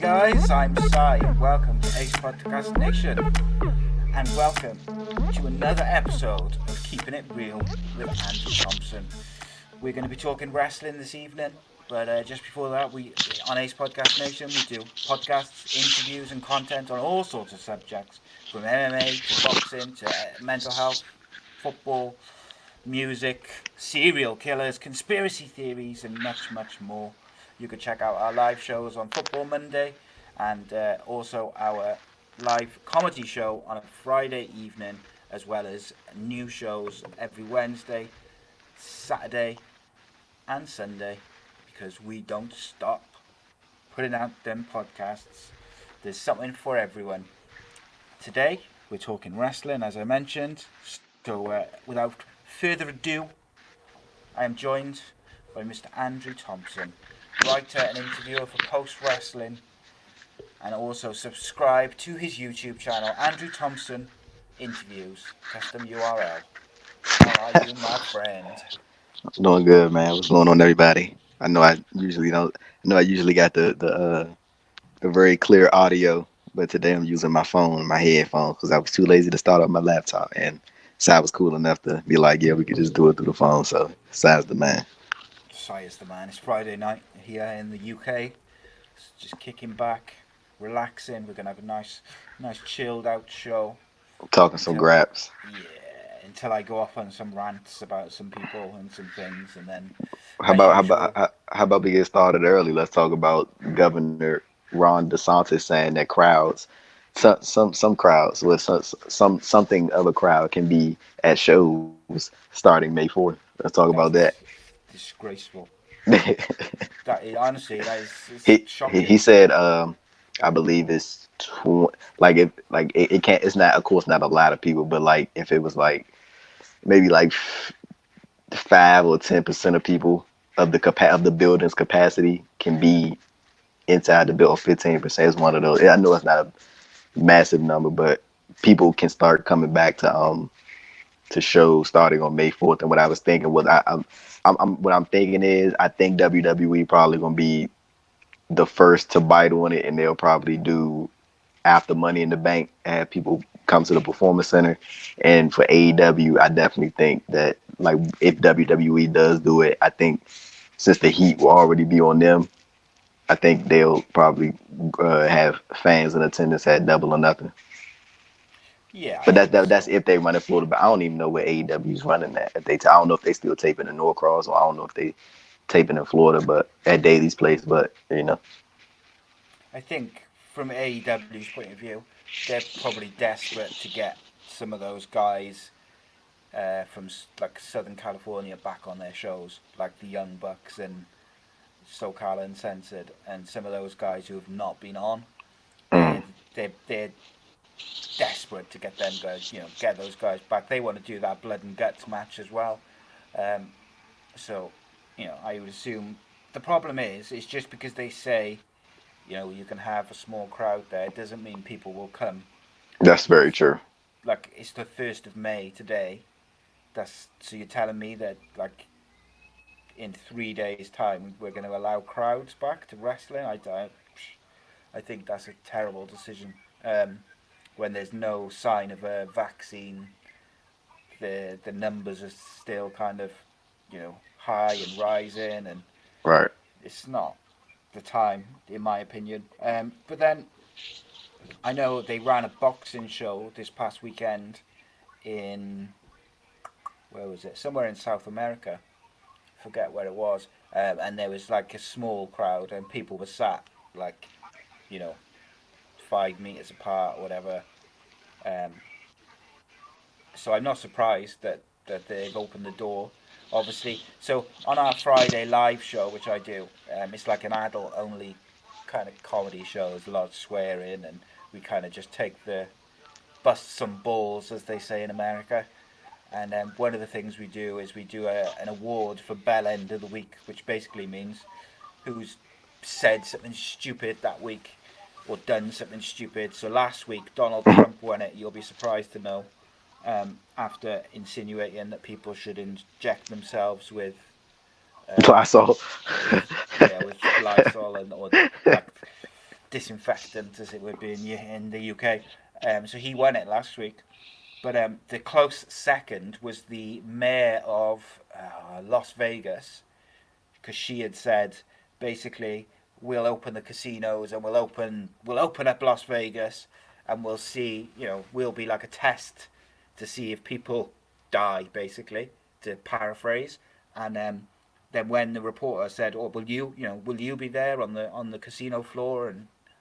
guys, I'm Sai and welcome to ACEcast Nation and welcome to another episode of Keeping It Real with Andrew Thompson. We're going to be talking wrestling this evening, but just before that, we on ACEcast Nation we do podcasts, interviews and content on all sorts of subjects from MMA to boxing to mental health, football, music, serial killers, conspiracy theories, and much, much more. You can check out our live shows on Football Monday and also our live comedy show on a Friday evening, as well as new shows every Wednesday, Saturday, and Sunday, because we don't stop putting out them podcasts. There's something for everyone. Today, we're talking wrestling, as I mentioned. So, without further ado, I am joined by Mr. Andrew Thompson, writer and interviewer for Post Wrestling, and also subscribe to his YouTube channel, Andrew Thompson Interviews, custom URL. How are you, my friend? Doing good, man. What's going on, everybody? I know I usually don't. I know I usually got the very clear audio, but today I'm using my phone, my headphones, because I was too lazy to start up my laptop, and Sai was cool enough to be like, "Yeah, we could just do it through the phone." So Sai's the man. Sai is the man. It's Friday night here in the UK. It's just kicking back, relaxing. We're gonna have a nice chilled out show Talking some until graps. until I go off on some rants about some people and some things, and then, How as about how about usual, how about we get started early? Let's talk about Governor Ron DeSantis saying that crowds, some crowds with something of a crowd can be at shows starting May 4th. Let's talk about that's that. disgraceful. That is, honestly, that is He shocking. said I believe it's like if it can't, it's not, of course, not a lot of people, but like if it was like maybe like 5 or 10% of people of of the building's capacity can be inside the building. 15% is one of those. I know it's not a massive number, but people can start coming back to shows starting on May 4th. And what I was thinking was what I'm thinking is I think WWE probably gonna be the first to bite on it, and they'll probably do after Money in the Bank and have people come to the Performance Center. And for AEW, I definitely think that, like, if WWE does do it, I think since the heat will already be on them, I think they'll probably have fans in attendance at Double or Nothing. Yeah, I But think that's so. if they run in Florida. But I don't even know where AEW is running at. If I don't know if they still taping in Norcross, or I don't know if they taping in Florida, but at Daly's place. But I think from AEW's point of view, they're probably desperate to get some of those guys from like Southern California back on their shows, like the Young Bucks and SoCal Uncensored, and some of those guys who have not been on. mm, They're desperate to get them guys, get those guys back. They want to do that blood and guts match as well. Um, so, I would assume the problem is it's just because they say, you can have a small crowd there, it doesn't mean people will come. that's Like, very true. like it's the 1st of May today. That's so you're telling me that like in 3 days' time we're going to allow crowds back to wrestling? I think that's a terrible decision. When there's no sign of a vaccine, the numbers are still kind of high and rising, and Right. it's not the time, in my opinion. But then I know they ran a boxing show this past weekend in, where was it? Somewhere in South America. Forget where it was. And there was like a small crowd, and people were sat like, you know 5 meters apart or whatever. Um, so I'm not surprised that they've opened the door. Obviously, so on our Friday live show, which I do, it's like an adult only kind of comedy show. There's a lot of swearing, and we kind of just take the bust some balls, as they say in America. And one of the things we do is we do an award for Bell End of the Week, which basically means who's said something stupid that week or done something stupid. So last week, Donald Trump won it. You'll be surprised to know. After insinuating that people should inject themselves So I um, saw. with Lysol and or like. disinfectant, as it would be in the UK. So he won it last week. But the close second was the mayor of Las Vegas, because she had said basically we'll open the casinos and we'll open up Las Vegas and we'll see, we'll be like a test to see if people die, basically, to paraphrase. And then when the reporter said, "Oh, will you be there on the casino floor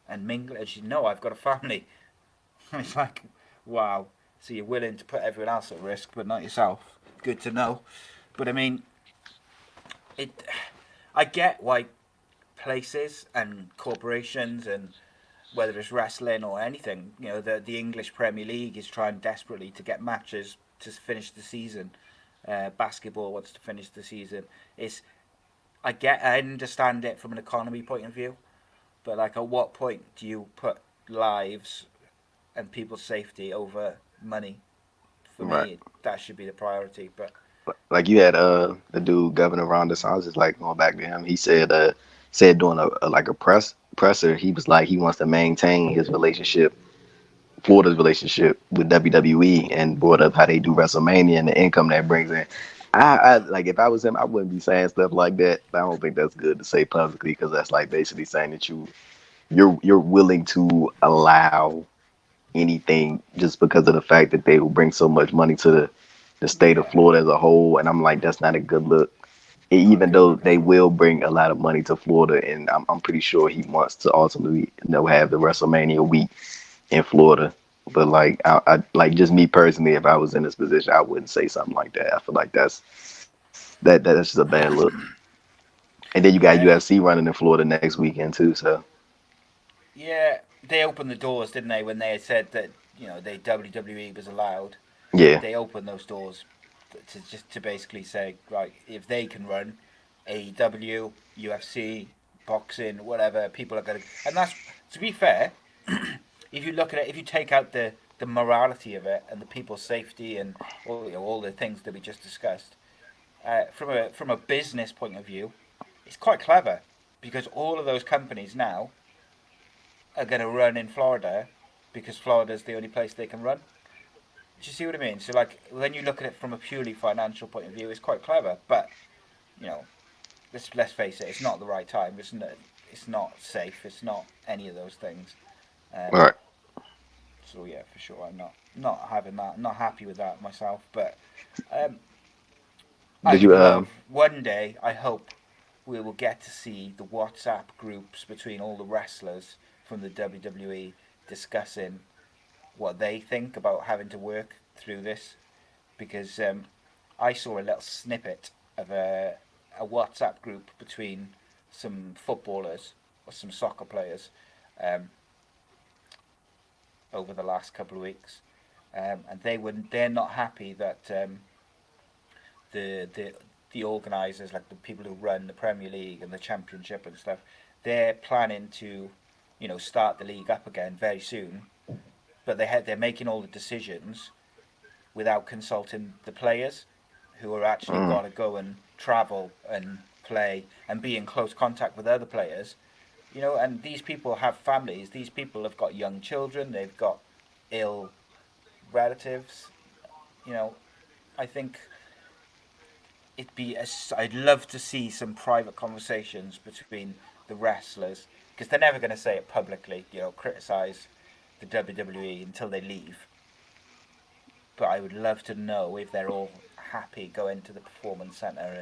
and mingle?" And she said, "No, I've got a family." It's like, wow. So you're willing to put everyone else at risk, but not yourself. Good to know. But I mean, it. I get why places and corporations, and whether it's wrestling or anything, the English Premier League is trying desperately to get matches to finish the season. Basketball wants to finish the season. I understand it from an economy point of view, but like, at what point do you put lives and people's safety over money? For Right. me, that should be the priority. But Like you had the dude Governor Ron DeSantis, like going back to him, he said during a like a presser, he was like he wants to maintain his relationship, Florida's relationship with WWE, and brought up how they do WrestleMania and the income that brings in. I like, if I was him, I wouldn't be saying stuff like that. I don't think that's good to say publicly, because that's like basically saying that you're willing to allow anything just because of the fact that they will bring so much money to the state of yeah, Florida as a whole. And I'm like, that's not a good look. not a Even good though look at they all. will bring a lot of money to Florida, and I'm pretty sure he wants to ultimately, have the WrestleMania week in Florida. But like, I like, just me personally, if I was in this position, I wouldn't say something like that. I feel like that's just a bad look. And then you got Yeah, UFC running in Florida next weekend too. So yeah. They opened the doors, didn't they, when they had said that they WWE was allowed. yeah, They opened those doors to basically say, right, if they can run AEW, UFC, boxing, whatever, people are going to. And that's, to be fair, if you look at it, if you take out the morality of it and the people's safety and all the things that we just discussed, from a business point of view, it's quite clever, because all of those companies now are going to run in Florida, because Florida's the only place they can run. Do you see what I mean? So, like, when you look at it from a purely financial point of view, it's quite clever. But you know, let's face it, it's not the right time. It's not safe. It's not any of those things. all Um, right. so yeah, for sure, I'm not having that. Not happy with that myself. But um, I Did would you love one day. I hope we will get to see the WhatsApp groups between all the wrestlers from the WWE discussing what they think about having to work through this, because I saw a little snippet of a WhatsApp group between some footballers or some soccer players um, over the last couple of weeks, and they're not happy that the the the organisers, like the people who run the Premier League and the Championship and stuff, they're planning to, start the league up again very soon. But they're making all the decisions without consulting the players, who are actually got mm, to go and travel and play and be in close contact with other players. And these people have families. These people have got young children. They've got ill relatives. You know, I think I'd love to see some private conversations between the wrestlers, because they're never going to say it publicly. Criticize the WWE until they leave. But I would love to know if they're all happy going to the performance center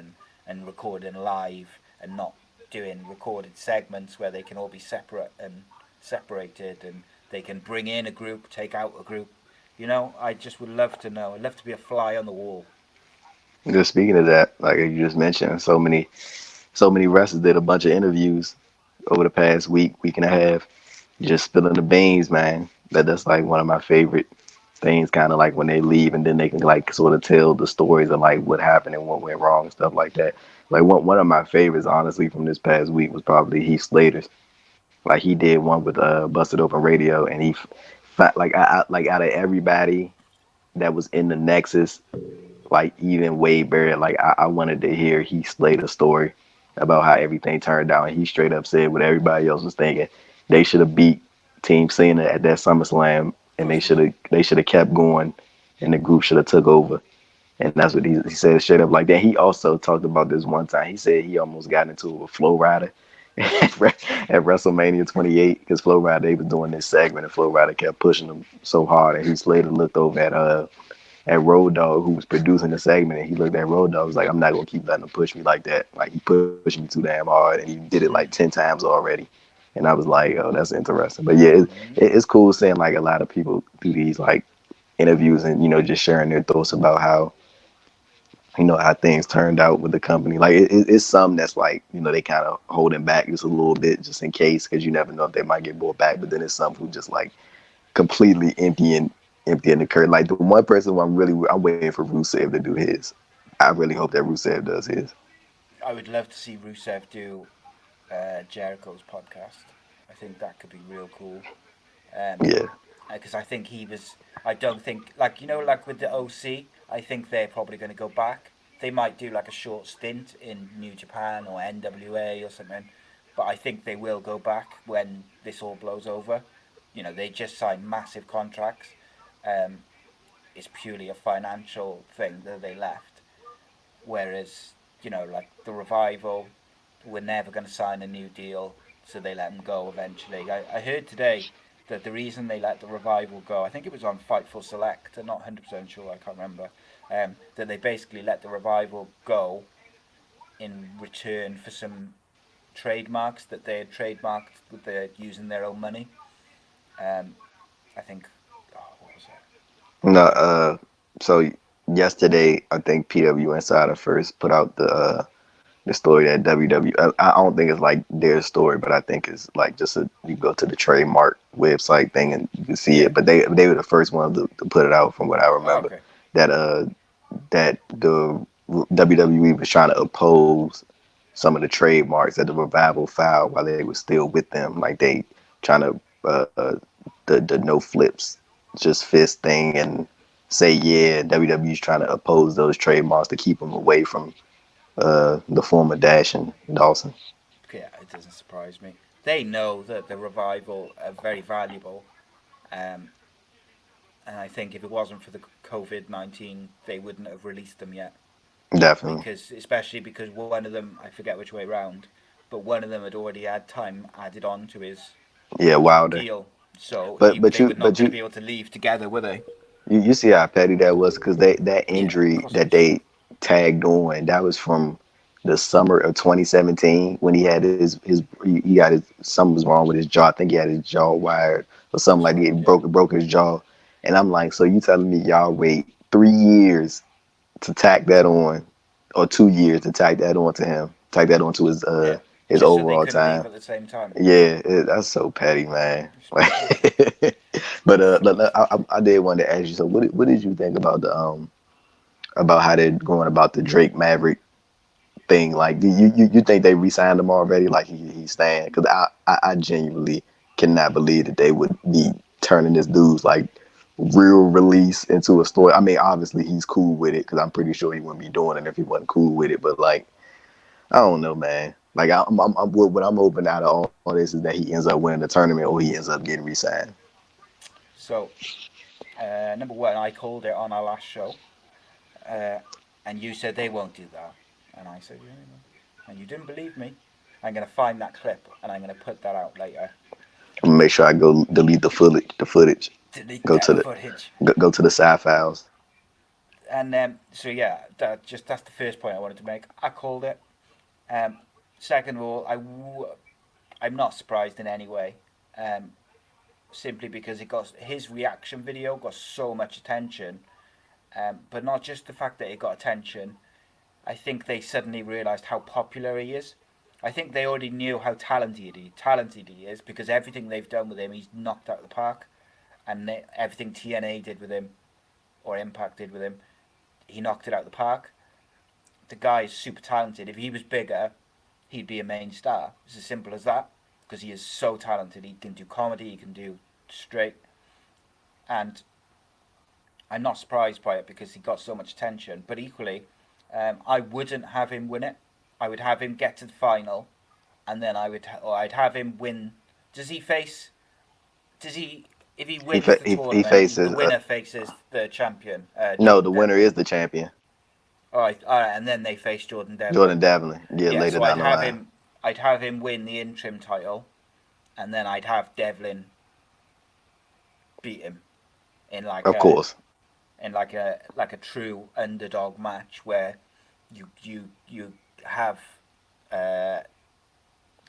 and recording live, and not doing recorded segments where they can all be separate and separated, and they can bring in a group, take out a group. I just would love to know. I'd love to be a fly on the wall. just speaking of that, like you just mentioned, so many wrestlers did a bunch of interviews over the past week and a half, just spilling the beans, man. That's like one of my favorite things, kind of like when they leave and then they can like sort of tell the stories of like what happened and what went wrong and stuff like that. Like one of my favorites, honestly, from this past week was probably Heath Slater's. Like he did one with Busted Open Radio, and like like out of everybody that was in the Nexus, like even way buried, like I wanted to hear Heath Slater's story about how everything turned out, and he straight up said what everybody else was thinking. they should have beat Team Cena at that SummerSlam, Of and course they should. they should have kept going, and the group should have took over. And that's what he said straight up like that. He also talked about this one time. He said he almost got into it with Flow Rider at WrestleMania 28 because Flow Rider, they was doing this segment and Flow Rider kept pushing him so hard, and he later looked over at Road Dogg, who was producing the segment, and he looked at Road Dogg, was like, I'm not gonna keep letting him push me like that. Like he pushed me too damn hard, and he did it like 10 times already. And I was like, oh, that's interesting. But yeah, it's cool seeing like a lot of people do these like interviews and just sharing their thoughts about how how things turned out with the company. Like it's some that's like they kind of holding back just a little bit just in case because you never know if they might get brought back. But then it's some who just like completely emptying the curtain. Like the one person who I'm waiting for Rusev to do his. I really hope that Rusev does his. I would love to see Rusev do Jericho's podcast. I think that could be real cool. Yeah, Because I think he was. I don't think like like with the OC. I think they're probably going to go back. They might do like a short stint in New Japan or NWA or something, but I think they will go back when this all blows over. They just signed massive contracts. Um, it's purely a financial thing that they left. Whereas like the Revival, were never going to sign a new deal, so they let him go eventually. I heard today that the reason they let the Revival go, I think it was on Fightful Select, I'm not 100% sure, I can't remember, that they basically let the Revival go in return for some trademarks that they had trademarked with using their own money. Um, I think, oh, what was it? no. So yesterday, I think PW Insider first put out the story that WW. I don't think it's like their story, but I think it's like just you go to the trademark website thing and you can see Yeah. it. But they were the first one to put it out, from what I Oh, remember. okay. That that the WWE was trying to oppose some of the trademarks that the Revival filed while they were still with them. Like they trying to the no flips, just fist thing, and say yeah, WWE's trying to oppose those trademarks to keep them away from the former Dash and Dawson. Yeah, it doesn't surprise me. They know that the Revival are very valuable. Um, and I think if it wasn't for the COVID-19, they wouldn't have released them yet. Definitely. Because especially because one of them, I forget which way round, but one of them had already had time added on to his Yeah, Wilder. deal, so But but they you were not but going to you be able to leave together, were they? you see how petty that was because that Yeah, of injury course it that is. they tagged on, that was from the summer of 2017 when he had he got his, something was wrong with his jaw. I think he had his jaw wired or something That's like that. He right. Yeah. broke his jaw, and I'm like, so you telling me y'all wait 3 years to tack that on, or 2 years to tack that on to him, tack that onto Yeah. his Just so they overall couldn't leave time. at the same time. Yeah, that's so petty, man. It's mental. But I did want to ask you. So, what did you think about the about how they're going about the Drake Maverick thing? Like, do you think they re-signed him already? Like he's staying? Because I genuinely cannot believe that they would be turning this dude's like real release into a story. I mean, obviously he's cool with it because I'm pretty sure he wouldn't be doing it if he wasn't cool with it. But like, I don't know, man. Like what I'm hoping out of all this is that he ends up winning the tournament or he ends up getting re-signed. So, number one, I called it on our last show, uh, and you said they won't do that, and I said, yeah, they will. And you didn't believe me. I'm going to find that clip and I'm going to put that out later. I'm gonna make sure I go delete the footage. Delete Go that to the footage. go to the side files. And so yeah, that's the first point I wanted to make. I called it. Um, Second of all, I'm not surprised in any way. Um, Simply because it got his reaction video got so much attention, but not just the fact that it got attention. I think they suddenly realised how popular he is. I think they already knew how talented he is because everything they've done with him, he's knocked out of the park, and everything TNA did with him or Impact did with him, he knocked it out of the park. The guy is super talented. If he was bigger, he'd be a main star. It's as simple as that because he is so talented. He can do comedy, he can do straight, and I'm not surprised by it because he got so much attention. But equally, I wouldn't have him win it. I would have him get to the final, and then I'd have him win Does he face? Does he? If he He wins fa- the he tournament, the faces winner faces the champion, no, Jordan the winner Devlin. is the champion, All right, and then they face Jordan Devlin. Jordan Devlin. Yeah, Yeah, later so down the line. I'd have him win the interim title, and then I'd have Devlin beat him in Of course. like a true underdog match where you have uh,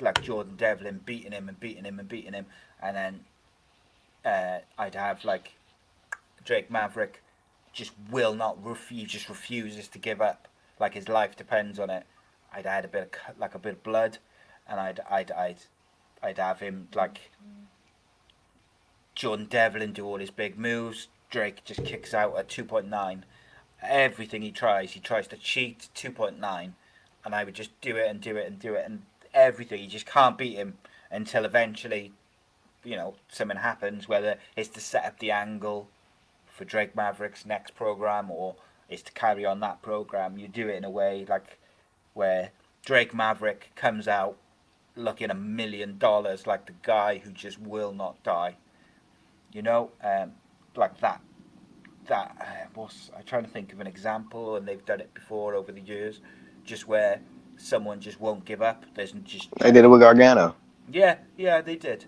like Jordan Devlin beating him and beating him and beating him, and then I'd have like Drake Maverick just will not he just refuses to give up, like his life depends on it. I'd add a bit of like a bit of blood, and I'd have him like Jordan Devlin do all his big moves. Drake just kicks out at 2.9. Everything he tries to cheat 2.9, and I would just do it and do it and do it and everything. You just can't beat him until eventually, something happens, whether it's to set up the angle for Drake Maverick's next program or it's to carry on that program. You do it in a way like where Drake Maverick comes out looking $1 million, like the guy who just will not die. You know, like that. Was I'm trying to think of an example, and they've done it before over the years, just where someone just won't give up. There's just They did it genuine. with Gargano. Yeah, they did.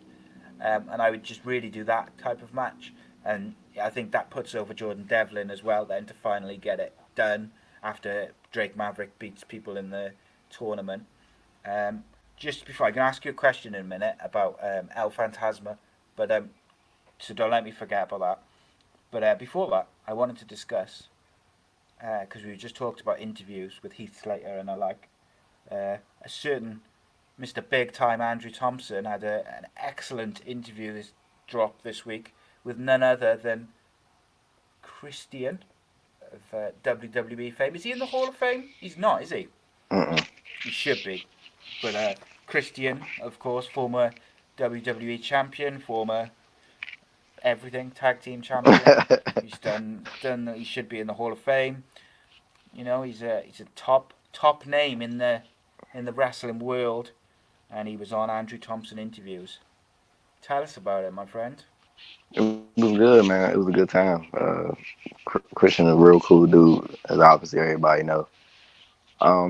And I would just really do that type of match. And I think that puts over Jordan Devlin as well, then to finally get it done after Drake Maverick beats people in the tournament. Just before I can ask you a question in a minute about El Fantasma, but so don't let me forget about that. But before that, I wanted to discuss because we just talked about interviews with Heath Slater, and I like a certain Mr. Big Time Andrew Thompson had an excellent interview this drop this week with none other than Christian of WWE fame. Is he in the Hall of Fame? He's not, is he? Mm-mm. He should be. But Christian, of course, former WWE champion, former everything tag team champion. He's done. He should be in the Hall of Fame. He's a top name in the wrestling world, and he was on Andrew Thompson interviews. Tell us about it, my friend. It was good, man. It was a good time. Christian is a real cool dude, as obviously everybody know.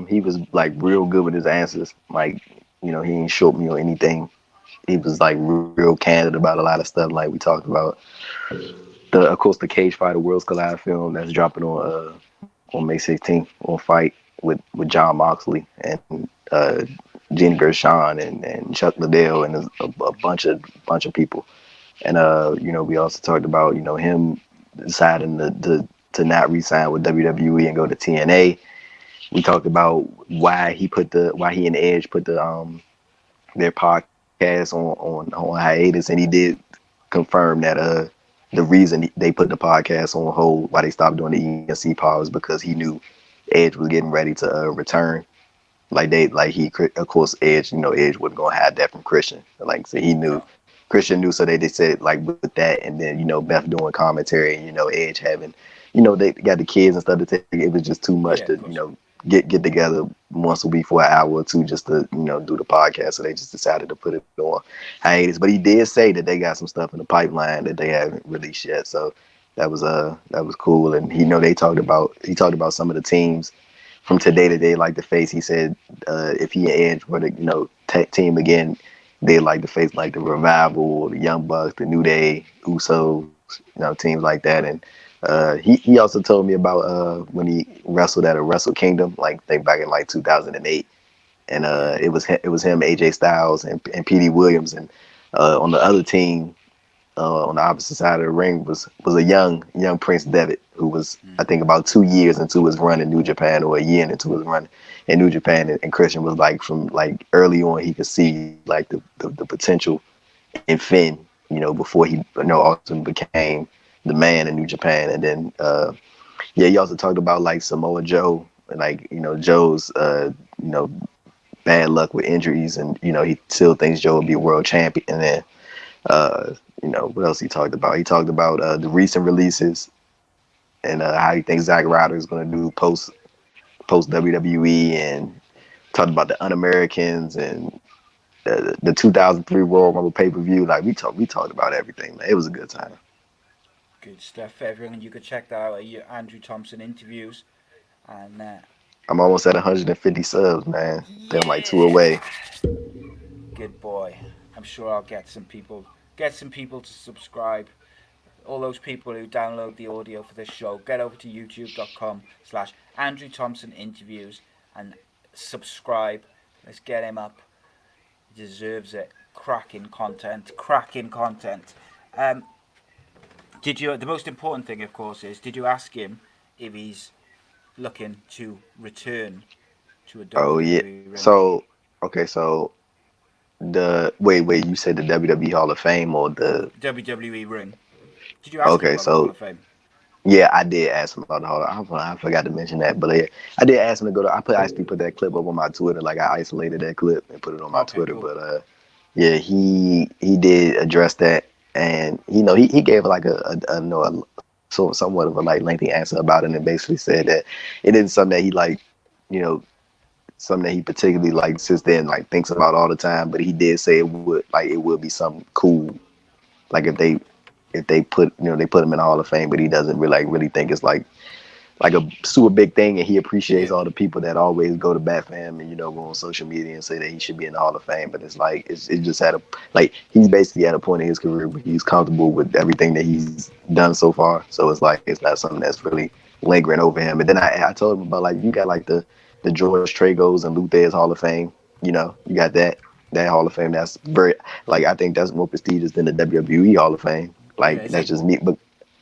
He was like real good with his answers. Like, he ain't short me or anything. He was like real candid about a lot of stuff. Like we talked about of course, the Cage Fighter Worlds Collide film that's dropping on May 16th on Fight with John Moxley and Gene Gershon and Chuck Liddell and a bunch of people. And we also talked about him deciding to not re-sign with WWE and go to TNA. We talked about why he and Edge put their podcast on hiatus, and he did confirm that the reason they put the podcast on hold, why they stopped doing the ENC pod, was because he knew Edge was getting ready to return. Of course, Edge, Edge wasn't gonna have that from Christian. Like, so he knew, No. Christian knew, so they said like with that, and then Beth doing commentary, and Edge having, they got the kids and stuff to take. It was just too much Yeah, to of course. get together once a week for an hour or two just to do the podcast. So they just decided to put it on hiatus. But he did say that they got some stuff in the pipeline that they haven't released yet. So that was cool. And he talked about some of the teams from today to day like to face. He said if he and Edge were to tech team again, they like to face like the Revival, the Young Bucks, the New Day, Usos, teams like that. And he also told me about when he wrestled at a Wrestle Kingdom, like I think back in like 2008, and Yeah, it was him, AJ Styles, and Petey Williams, and on the other team, on the opposite side of the ring was a young Prince Devitt, who was I think about 2 years into his run in New Japan, or a year into his run in New Japan, and Christian was like from like early on he could see like the potential in Finn, before he ultimately became the man in New Japan. And then yeah, he also talked about like Samoa Joe, and like Joe's you know bad luck with injuries, and he still thinks Joe will be world champion. And then what else he talked about? He talked about the recent releases, and how he thinks Zack Ryder is going to do post WWE, and talked about the Un-Americans, and the 2003 Royal Rumble pay per view. Like we talked about everything, man. It was a good time. Good stuff, everyone. You could check that out at your Andrew Thompson interviews. And I'm almost at 150 subs, man. Think I'm like two yeah, away. good boy. I'm sure I'll get some people to subscribe. All those people who download the audio for this show, get over to youtube.com/ Andrew Thompson interviews and subscribe. Let's get him up. He deserves it. Cracking content. Cracking content. Um, did you? The most important thing, of course, is did you ask him if he's looking to return to a Oh yeah. WWE ring? So okay, so the wait, you said the WWE Hall of Fame or the WWE ring. Did you ask him okay, about the Hall so of Fame? yeah, I did ask him about the Hall. I forgot to mention that, but yeah, I did ask him to go to. I actually put that clip up on my Twitter. Like I isolated that clip and put it on my Okay, Twitter. cool. But yeah, he did address that, and he gave like a so somewhat of a like lengthy answer about it, and basically said that it isn't something that he like, you know, something that he particularly like sits there and like thinks about all the time. But he did say it would be something cool, like if they put they put him in the Hall of Fame, but he doesn't really think it's like a super big thing, and he appreciates Yeah. all the people that always go to bat for him and go on social media and say that he should be in the Hall of Fame. But it's like it's just at a like he's basically at a point in his career where he's comfortable with everything that he's done so far. So it's like it's not something that's really lingering over him. And then I told him about like you got like the George Tragos and Luther's Hall of Fame. You got that Hall of Fame. That's very like I think that's more prestigious than the WWE Hall of Fame. Yeah. Like Is that's it just me, but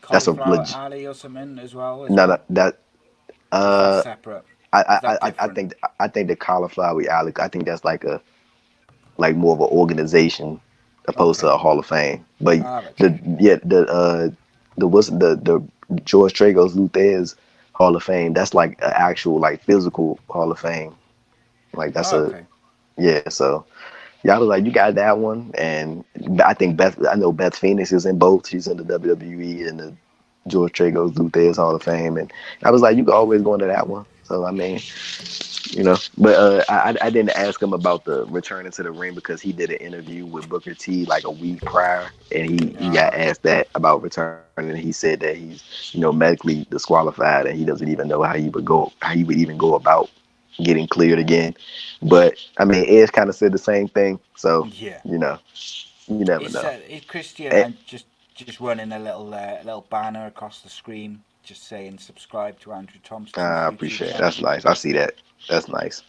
that's a Cauliflower legit. Alley or something as well? As No, well? no, that Or is that uh separate? I, Is I that I different? think the cauliflower Alex. I think that's like more of an organization opposed to Okay. a Hall of Fame. But All right. the yeah the what's the George Tragos Luther's Hall of Fame. That's like an actual like physical Hall of Fame. Like that's a Okay. yeah. So yeah, I was like, you got that one, and I think I know Beth Phoenix is in both. She's in the WWE and the George Tragos Luther's Hall of Fame, and I was like, you can always go into that one. So I mean, but I didn't ask him about the returning to the ring because he did an interview with Booker T like a week prior, and he All got right. asked that about returning, and he said that he's medically disqualified, and he doesn't even know how you would even go about getting cleared again. But I mean, Edge kind of said the same thing, so Yeah. you know, you never It's know. Christian And, and just running a little banner across the screen, just saying subscribe to Andrew Thompson's I YouTube appreciate it. channel. That's nice. I see that. That's nice.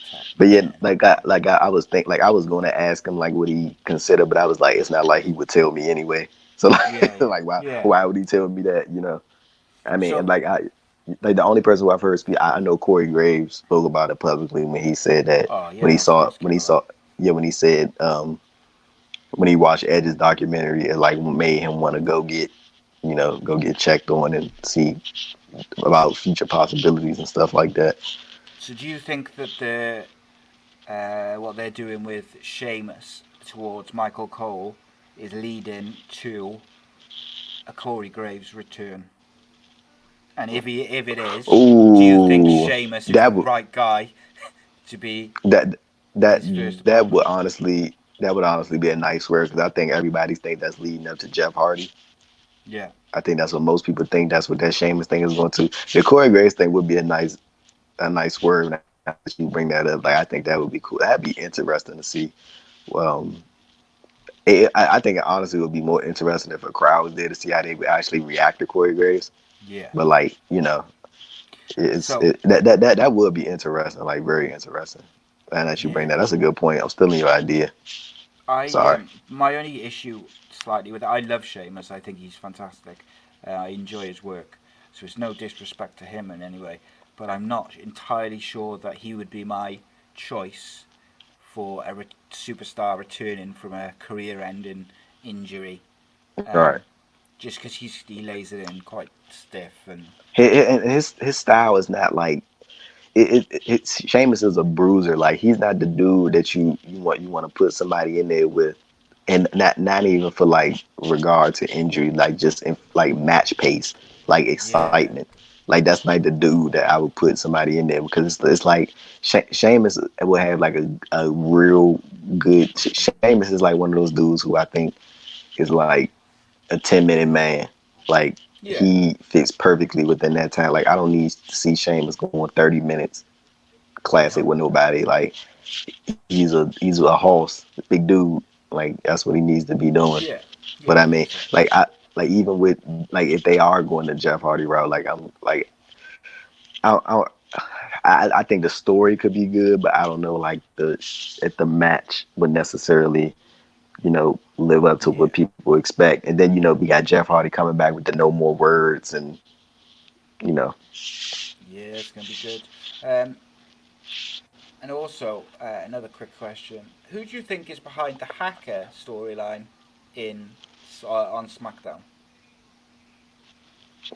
Top But yeah, man. I was I was going to ask him like would he consider, but I was like, it's not like he would tell me anyway. So Yeah. like, Yeah. like Yeah. why would he tell me that? I mean, and So. like the only person who I've heard speak, I know Corey Graves spoke about it publicly when he said that Oh yeah. I was gonna ask you when he about that. saw yeah when he said when he watched Edge's documentary, it like made him want to go get checked on and see about future possibilities and stuff like that. So do you think that what they're doing with Sheamus towards Michael Cole is leading to a Corey Graves return? And if it is, do you think Ooh, Sheamus is the that would right guy to be that his first that opponent? would honestly be a nice word because I think everybody think that's leading up to Jeff Hardy. Yeah, I think that's what most people think. That's what that Sheamus thing is going to. The Corey Graves thing would be a nice word. Now that you bring that up, like I think that would be cool. That'd be interesting to see. Um, I think it honestly would be more interesting if a crowd was there to see how they would actually react to Corey Graves. yeah. But like So that would be interesting, like very interesting. And that you yeah, bring that, that's a good point. I'm stealing your idea. I Sorry. my only issue slightly with it, I love Sheamus. I think he's fantastic. I enjoy his work. So it's no disrespect to him in any way, but I'm not entirely sure that he would be my choice for a superstar returning from a career-ending injury. All right. Um, just because he lays it in quite stiff and His style is not like it's Sheamus is a bruiser. Like he's not the dude that you want to put somebody in there with, and not even for like regard to injury, like just in like match pace, like yeah, excitement. Like that's like the dude that I would put somebody in there because it's like Sheamus will have like a real good. Sheamus is like one of those dudes who I think is like a 10-minute man. Like Yeah, he fits perfectly within that time. Like I don't need to see Sheamus going 30 minutes classic no, with nobody. Like he's a horse, big dude. Like that's what he needs to be doing. yeah, But yeah. I I mean, think so. like I like even with like if they are going the Jeff Hardy route, like I'm like I, I think the story could be good, but I don't know like the if the match would necessarily live up to what Yeah, people expect. And then we got Jeff Hardy coming back with the no more words, and you know yeah, it's gonna be good. Um, and also another quick question: who do you think is behind the hacker storyline in on SmackDown?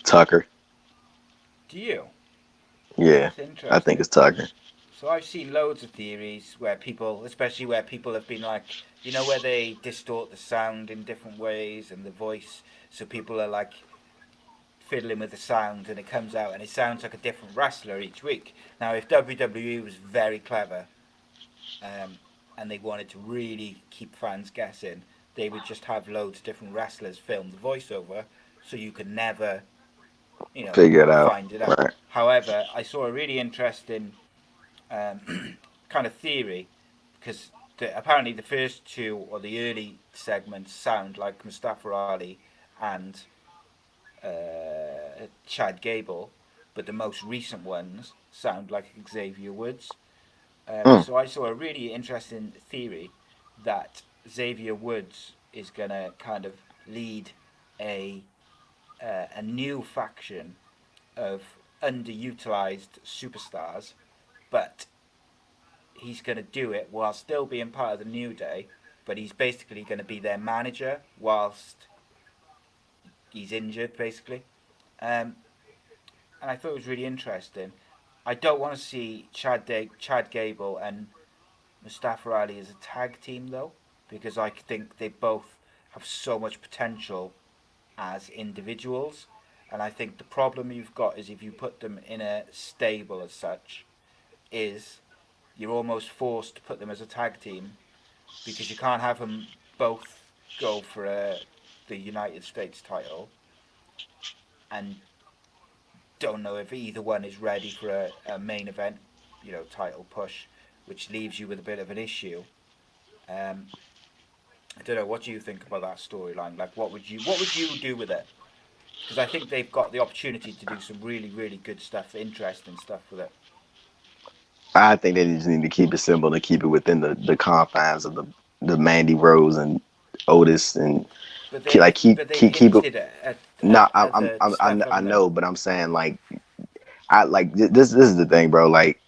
Tucker. Do you? Yeah, That's I think interesting. it's Tucker. So I've seen loads of theories where people, especially where people have been like, where they distort the sound in different ways and the voice, so people are like fiddling with the sound and it comes out and it sounds like a different wrestler each week. Now, if WWE was very clever um, and they wanted to really keep fans guessing, they would just have loads of different wrestlers film the voiceover, so you could never, Figure it out. find it out. Right. However, I saw a really interesting kind of theory because apparently the first two or the early segments sound like Mustafa Ali and Chad Gable, but the most recent ones sound like Xavier Woods. Mm. So I saw a really interesting theory that Xavier Woods is gonna kind of lead a a new faction of underutilized superstars, but he's going to do it while still being part of the New Day, but he's basically going to be their manager whilst he's injured, basically. Um, and I thought it was really interesting. I don't want to see Chad Gable and Mustafa Ali as a tag team, though, because I think they both have so much potential as individuals. And I think the problem you've got is if you put them in a stable as such, is you're almost forced to put them as a tag team because you can't have them both go for the United States title and don't know if either one is ready for a main event, title push, which leaves you with a bit of an issue. Um, I don't know. What do you think about that storyline? Like, what would you do with it? Because I think they've got the opportunity to do some really really good stuff, interesting stuff with it. I think they just need to keep it simple and keep it within the confines of the Mandy Rose and Otis and But like they've keep but they've keep keep it. hinted at No, other stuff, I haven't they? know, but I'm saying like I like this is the thing, bro. Like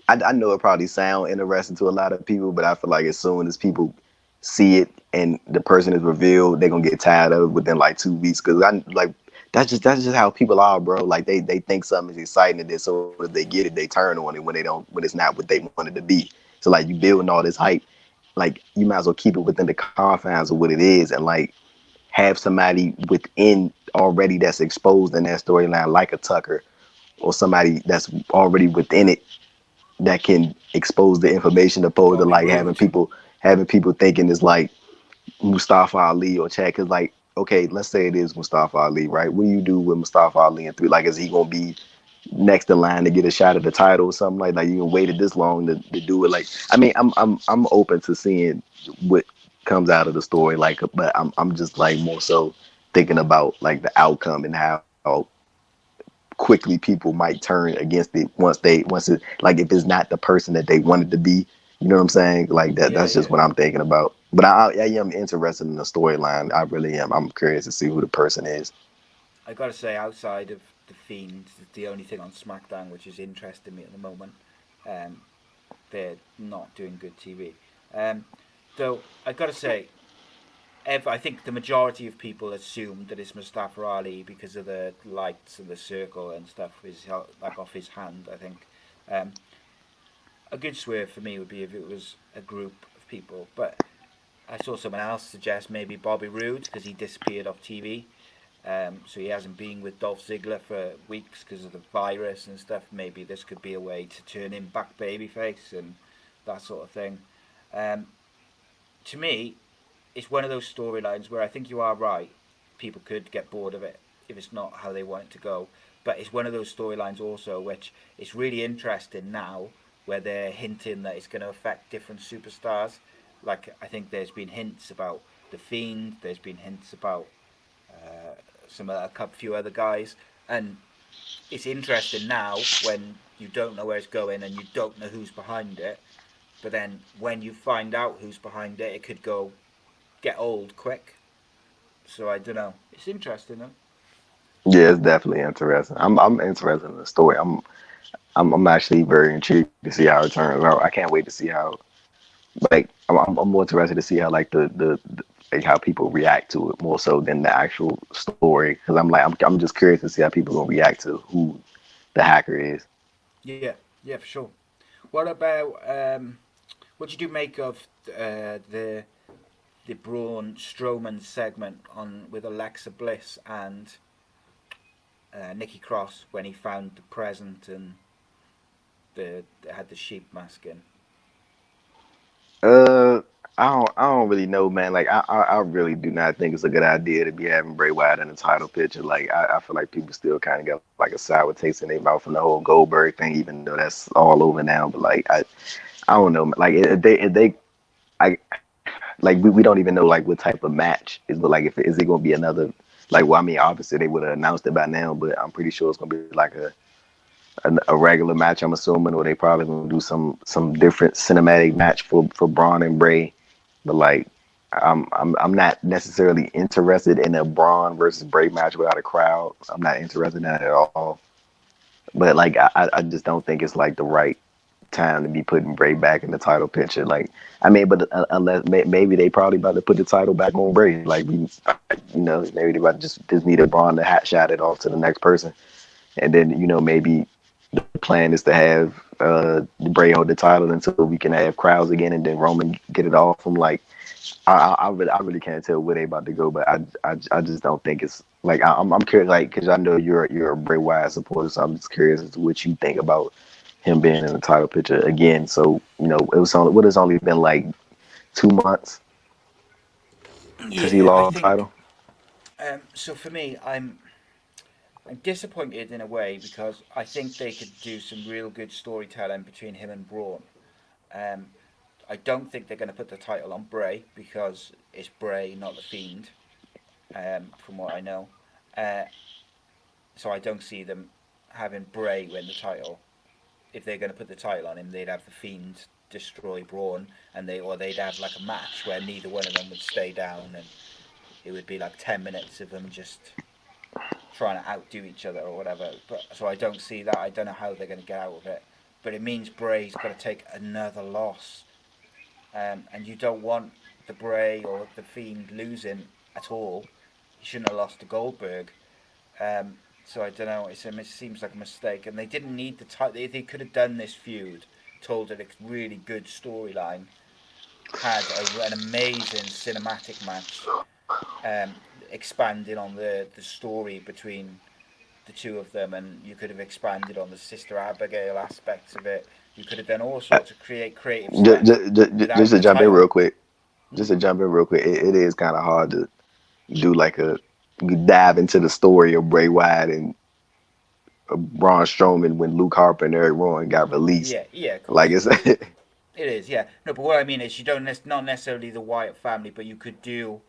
I know it probably sound interesting to a lot of people, but I feel like as soon as people see it and the person is revealed, they're gonna get tired of it within like 2 weeks. Cause I like that's just how people are, bro. Like they think something is exciting, and then so as they get it, they turn on it when they don't when it's not what they wanted to be. So like you building Yeah, all this hype, like you might as well keep it within the confines of what it is, and like have somebody within already that's exposed in that storyline, like a Tucker or somebody that's already within it that can expose the information opposed to Bobby like Roode. having people thinking it's like Mustafa Ali or Chad. Cause like, okay, let's say it is Mustafa Ali, right? What do you do with Mustafa Ali in 3? Like, is he gonna be next in line to get a shot at the title or something like? Like you waited this long to do it? Like, I mean, I'm open to seeing what comes out of the story. Like, but I'm just like more so thinking about like the outcome and how quickly people might turn against it once it like if it's not the person that they wanted to be. You know what I'm saying? Like Yeah, that's just yeah. what I'm thinking about. But I am interested in the storyline. I really am. I'm curious to see who the person is. I gotta say, outside of the Fiend, the only thing on SmackDown which is interesting me at the moment, um, they're not doing good TV. Um, though I gotta say, I think the majority of people assume that it's Mustafa Ali because of the lights and the circle and stuff is like off his hand. I think um, a good swerve for me would be if it was a group of people, but I saw someone else suggest maybe Bobby Roode because he disappeared off TV. So he hasn't been with Dolph Ziggler for weeks because of the virus and stuff. Maybe this could be a way to turn him back babyface and that sort of thing. Um, to me, it's one of those storylines where I think you are right. People could get bored of it if it's not how they want it to go. But it's one of those storylines also which is really interesting now, where they're hinting that it's going to affect different superstars. Like I think there's been hints about the Fiend. There's been hints about a few other guys, and it's interesting now when you don't know where it's going and you don't know who's behind it. But then when you find out who's behind it, it could go get old quick. So I don't know. It's interesting though. Yeah, it's definitely interesting. I'm interested in the story. I'm actually very intrigued to see how it turns out. I can't wait to see how like I'm more interested to see how like the like how people react to it more so than the actual story because I'm just curious to see how people gonna react to who the hacker is. Yeah, yeah, for sure. What about what do you do make of the Braun Strowman segment on with Alexa Bliss and Nikki Cross when he found the present and they had the sheep mask in? Uh, I don't really know, man. Like I really do not think it's a good idea to be having Bray Wyatt in the title picture. Like I feel like people still kind of got like a sour taste in their mouth from the whole Goldberg thing, even though that's all over now. But like I don't know. Like if they I like we don't even know like what type of match is, but like if is it gonna be another like well I mean obviously they would have announced it by now, but I'm pretty sure it's gonna be like a regular match I'm assuming, or they probably gonna do some different cinematic match for Braun and Bray, but like I'm not necessarily interested in a Braun versus Bray match without a crowd. I'm not interested in that at all. But like I just don't think it's like the right time to be putting Bray back in the title picture. Like, I mean, but unless maybe they probably about to put the title back on Bray. Like, maybe they about to just need a Braun to hat shot it off to the next person, and then maybe the plan is to have Bray hold the title until we can have crowds again, and then Roman get it off him. Like, I really can't tell where they about to go, but I just don't think it's like I'm curious, like because I know you're a Bray Wyatt supporter, so I'm just curious as to what you think about him being in the title picture again. So it has only been like 2 months since he Yeah, I lost the think title. so. For me, I'm disappointed in a way because I think they could do some real good storytelling between him and Braun. Um, I don't think they're going to put the title on Bray because it's Bray, not the Fiend. From what I know, uh, so I don't see them having Bray win the title. If they're going to put the title on him, they'd have the Fiend destroy Braun, and they'd have like a match where neither one of them would stay down, and it would be like 10 minutes of them just trying to outdo each other or whatever. But so I don't see that. I don't know how they're going to get out of it. But it means Bray's got to take another loss, and you don't want the Bray or the Fiend losing at all. He shouldn't have lost to Goldberg. So I don't know. It seems like a mistake, and they didn't need the title. They could have done this feud, told it a really good storyline, had an amazing cinematic match, um, expanding on the story between the two of them, and you could have expanded on the Sister Abigail aspects of it. You could have done all sorts of creative stuff Just without to the jump in real title. quick, just to jump in real quick, it is kind of hard to do like you dive into the story of Bray Wyatt and Braun Strowman when Luke Harper and Eric Rowan got released. Yeah, yeah, of Like course. it's It is, yeah. No, but what I mean is, you don't not necessarily the Wyatt family, but you could do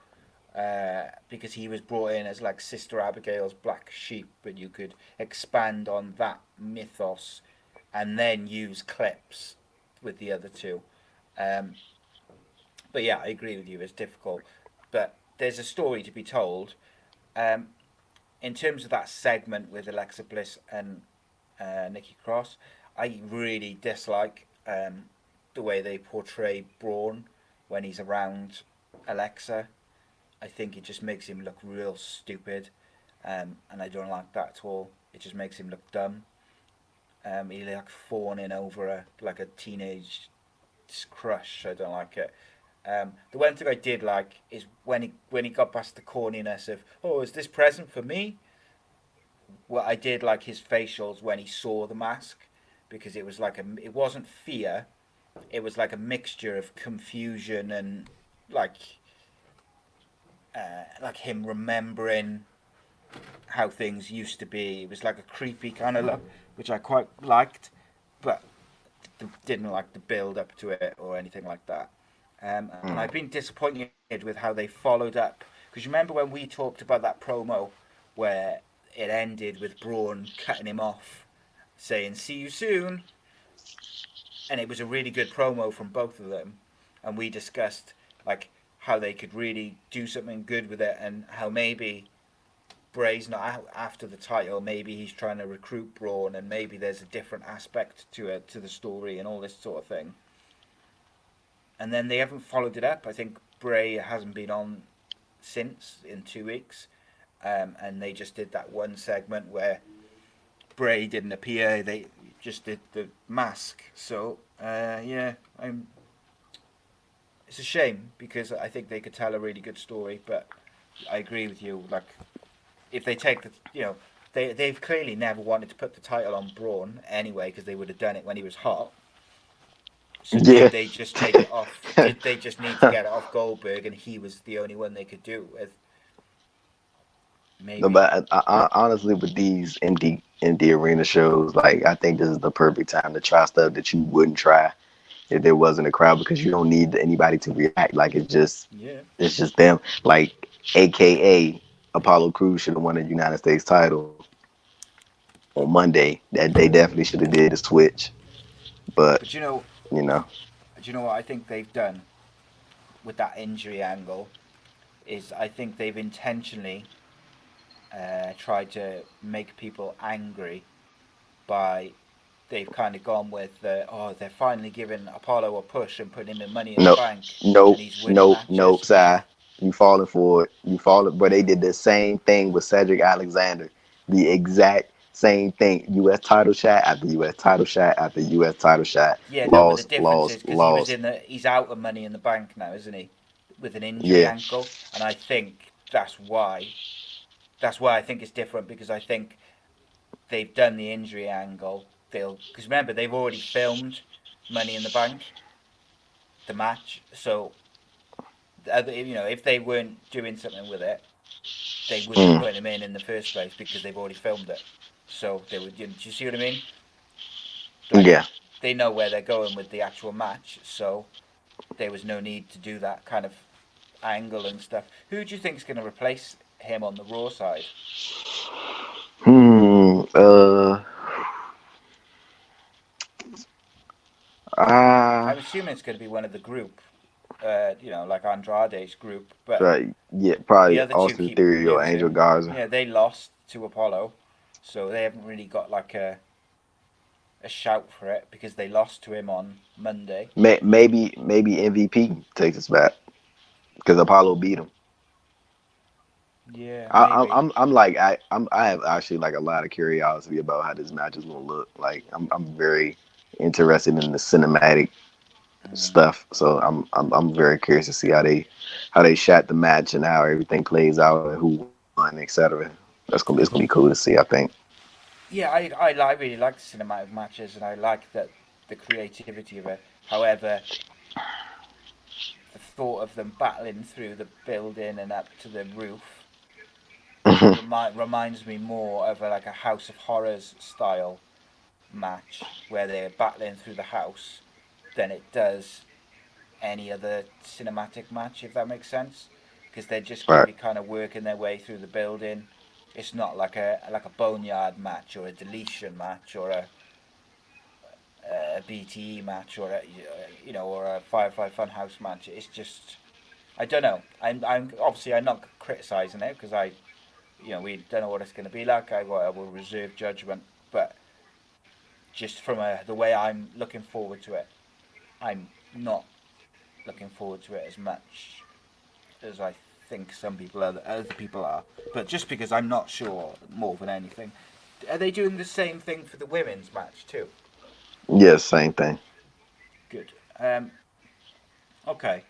because he was brought in as like Sister Abigail's black sheep, but you could expand on that mythos and then use clips with the other two. Um, but yeah, I agree with you. It's difficult, but there's a story to be told. Um, in terms of that segment with Alexa Bliss and Nikki Cross, I really dislike the way they portray Braun when he's around Alexa. I think it just makes him look real stupid, and I don't like that at all. It just makes him look dumb. He like fawning over a teenage crush. I don't like it. The one thing I did like is when he got past the corniness of, oh, is this present for me? Well, I did like his facials when he saw the mask, because it was like it wasn't fear, it was like a mixture of confusion and like like him remembering how things used to be. It was like a creepy kind of look, which I quite liked, but didn't like the build up to it or anything like that. And I've Mm. been disappointed with how they followed up, because you remember when we talked about that promo where it ended with Braun cutting him off, saying "See you soon," and it was a really good promo from both of them, and we discussed like how they could really do something good with it, and how maybe Bray's not out after the title. Maybe he's trying to recruit Braun, and maybe there's a different aspect to it, to the story, and all this sort of thing. And then they haven't followed it up. I think Bray hasn't been on since in 2 weeks, and they just did that one segment where Bray didn't appear. They just did the mask. So yeah, it's a shame, because I think they could tell a really good story. But I agree with you. Like, if they take the, they've clearly never wanted to put the title on Braun anyway, because they would have done it when he was hot. So did Yeah. they just take it off? Did they just need to get it off Goldberg, and he was the only one they could do it with? No, Maybe. but honestly, with these indie arena shows, like I think this is the perfect time to try stuff that you wouldn't try if there wasn't a crowd, because you don't need anybody to react. Like Yeah. it's just them. Like AKA Apollo Crews should have won the United States title on Monday. That they definitely should have did the switch, but But you know, do you know what I think they've done with that injury angle? Is I think they've intentionally tried to make people angry by, they've kind of gone with they're finally giving Apollo a push and putting him in Money in the no, Bank, and nope, he's winning nope, nope, matches. Si. You falling for it. You falling, but they did the same thing with Cedric Alexander. The exact same thing. U.S. title shot after U.S. title shot after U.S. title shot. Yeah, no, but the Loss, difference loss, is because loss. he's out of Money in the Bank now, isn't he? With an injury Yeah. ankle, and I think that's why. That's why I think it's different, because I think they've done the injury angle. Because remember, they've already filmed Money in the Bank, the match. So if they weren't doing something with it, they wouldn't be Mm. putting him in the first place, because they've already filmed it. So they would. Do you see what I mean? Like, Yeah. they know where they're going with the actual match, so there was no need to do that kind of angle and stuff. Who do you think is going to replace him on the Raw side? Hmm. Uh. I'm assuming it's going to be one of the group, like Andrade's group, but Right. Yeah. the Probably other two Austin keep Theory or Angel losing. Garza. Yeah, they lost to Apollo, so they haven't really got like a shout for it, because they lost to him on Monday. Maybe MVP takes us back because Apollo beat him. Yeah, maybe. I have actually like a lot of curiosity about how this match is gonna look. Like I'm very interested in the cinematic Mm. stuff. So I'm very curious to see how they shot the match and how everything plays out and who won, etc. It's gonna be cool to see. I think. Yeah, I really like the cinematic matches, and I like the creativity of it. However, the thought of them battling through the building and up to the roof reminds me more of like a House of Horrors style match, where they're battling through the house, than it does any other cinematic match, if that makes sense. Because they're just going to Right. be kind of working their way through the building. It's not like a boneyard match, or a deletion match, or a BTE match, or or a Firefly Funhouse match. It's just, I don't know. I'm not criticizing it, because we don't know what it's going to be like. I will reserve judgment, but just from the way I'm looking forward to it, I'm not looking forward to it as much as I think other people are. But just because I'm not sure more than anything. Are they doing the same thing for the women's match too? Yes, same thing. Good. Okay.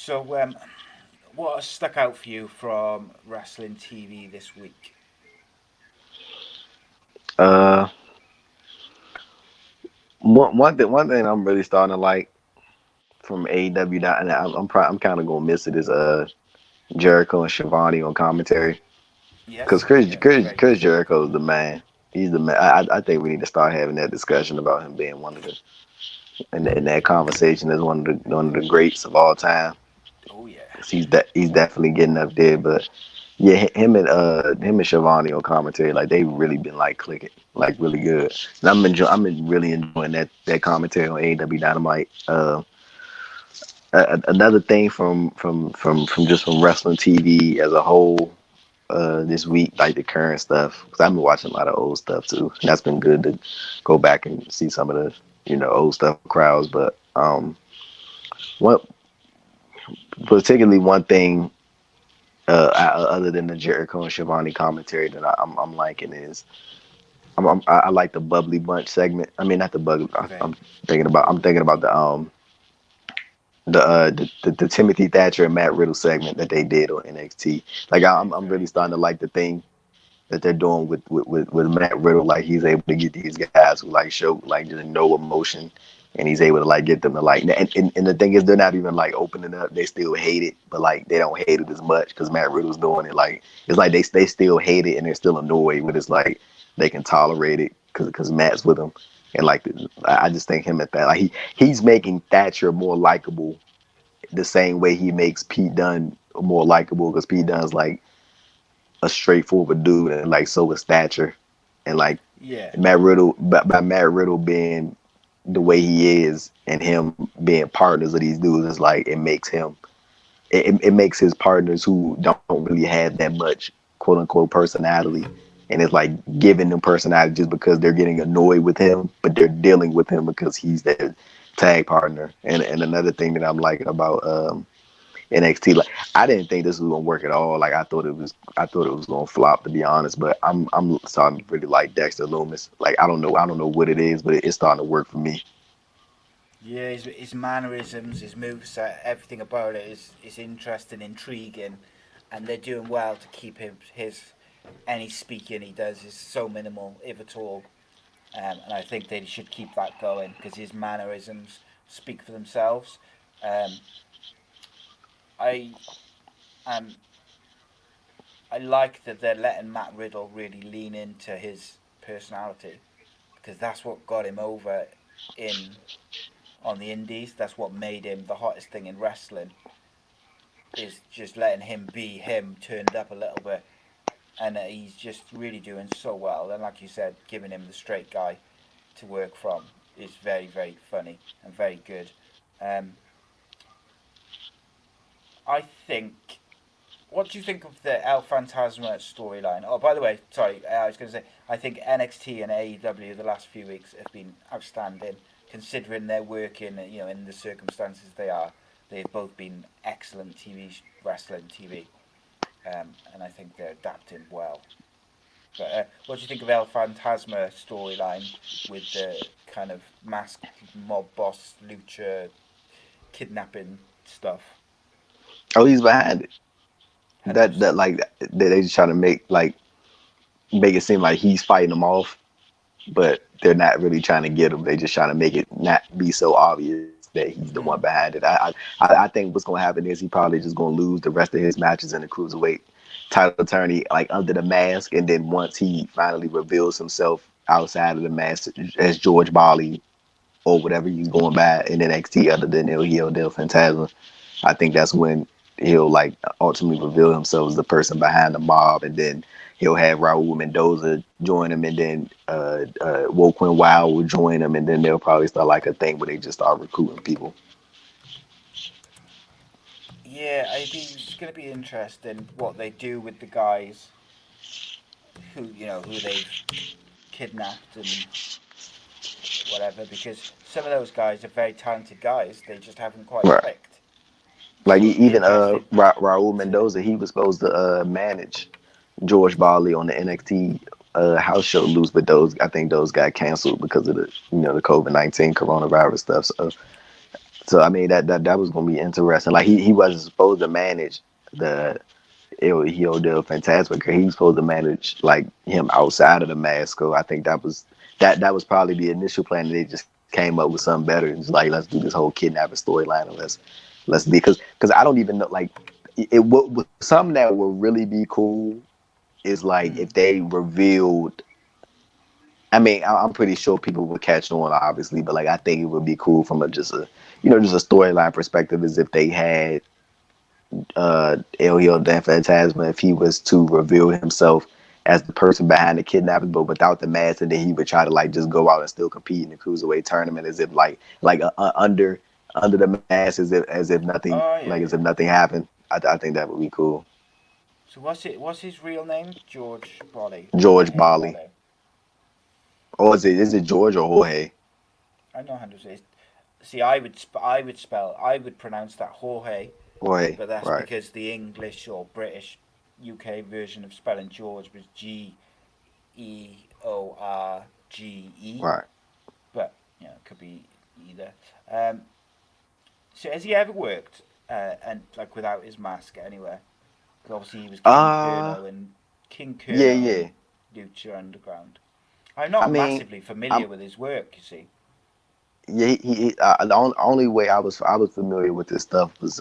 So, what has stuck out for you from wrestling TV this week? Uh, one thing I'm really starting to like from AEW, and I'm kind of gonna miss it is Jericho and Shivani on commentary, because Yes, yeah, very Chris good. Jericho's the man. He's the man. I think we need to start having that discussion about him being one of the in that conversation as one of the greats of all time. Oh yeah, 'Cause he's definitely getting up there. But yeah, him and Shivani on commentary, like they really been like clicking, like really good. And really enjoying that commentary on AEW Dynamite. Another thing from just from wrestling TV as a whole, this week, like the current stuff, because I've been watching a lot of old stuff too, and that's been good to go back and see some of the old stuff crowds. But what particularly one thing, other than the Jericho and Shivani commentary that I'm liking is I like the Bubbly Bunch segment. I mean, not the Bubbly. very. I'm thinking about the Timothy Thatcher and Matt Riddle segment that they did on NXT. Like Very, I'm really very starting good. to like the thing that they're doing with Matt Riddle. Like he's able to get these guys who like show like just no emotion, and he's able to like get them to like. And the thing is, they're not even like opening up. They still hate it, but like they don't hate it as much because Matt Riddle's doing it. Like it's like they still hate it and they're still annoyed, but it's like they can tolerate it because Matt's with them. And like I just think him at that, like he's making Thatcher more likable the same way he makes Pete Dunne more likable, because Pete Dunne's like a straightforward dude, and like so is Thatcher, and like Yeah, Matt Riddle, by Matt Riddle being the way he is and him being partners of these dudes, is like it makes his partners who don't really have that much quote unquote personality, and it's like giving them personality just because they're getting annoyed with him, but they're dealing with him because he's their tag partner. And another thing that I'm liking about NXT. Like I didn't think this was gonna work at all. Like I thought it was gonna flop, to be honest. But I'm starting to really like Dexter Loomis. Like I don't know what it is, but it's starting to work for me. yeah. His mannerisms, his moveset, everything about it is interesting, intriguing, and they're doing well to keep him his any speaking he does is so minimal, if at all. And I think they should keep that going because his mannerisms speak for themselves. Um, I um, I like that they're letting Matt Riddle really lean into his personality because that's what got him over in on the indies. That's what made him the hottest thing in wrestling. Is just letting him be him, turned up a little bit, and he's just really doing so well. And like you said, giving him the straight guy to work from is very, very funny and very good. Um, I think. What do you think of the El Fantasma storyline? Oh, by the way, sorry, I was going to say I think NXT and AEW the last few weeks have been outstanding, considering they're working, in the circumstances they are. They've both been excellent wrestling TV, and I think they're adapting well. But what do you think of El Fantasma storyline with the kind of masked mob boss lucha kidnapping stuff? Oh, he's behind it. 100%. They just trying to make it seem like he's fighting them off, but they're not really trying to get him. They just trying to make it not be so obvious that he's the one Mm. behind it. I think what's gonna happen is he probably just gonna lose the rest of his matches in the cruiserweight title attorney, like under the mask, and then once he finally reveals himself outside of the mask as George Bali or whatever he's going by in NXT other than El Hijo del Fantasma, I think that's when he'll like ultimately reveal himself as the person behind the mob, and then he'll have Raul Mendoza join him, and then Woquin Wild will join him, and then they'll probably start like a thing where they just start recruiting people. Yeah, it's going to be interesting what they do with the guys who they've kidnapped and whatever, because some of those guys are very talented guys. They just haven't quite Right. clicked. Like So it'll be even interesting Raul to. Mendoza, he was supposed to manage George Bali on the NXT house show loose, but those I think those got canceled because of the the COVID-19 coronavirus stuff. So So I mean that was gonna be interesting. Like he wasn't supposed to manage the Hill del Fantasmica. He was supposed to manage like him outside of the mask. So I think that was probably the initial plan. And they just came up with something better and just like let's do this whole kidnapping storyline and let's be because I don't even know like it what something that would really be cool is like Mm. if they revealed. I mean, I'm pretty sure people would catch on, obviously, but like I think it would be cool from just a storyline perspective, is if they had Elio Dan Phantasma, if he was to reveal himself as the person behind the kidnapping, but without the mask, and then he would try to like just go out and still compete in the cruiserweight tournament as if under the mask, Oh yeah, as if yeah. nothing happened. I think that would be cool. So what's his real name? George Bolly. George Jorge Bali, Bolly. or is it George or Jorge? I know how to say it. See, I would pronounce that Jorge, Jorge, but that's right, because the English or British UK version of spelling George was George. right. But it could be either. Um, so has he ever worked and like without his mask anywhere? Because obviously he was Uh King yeah, Colonel yeah. in Lucha Underground. I'm I not mean, massively familiar I'm with his work. You see. yeah. The only way I was familiar with this stuff was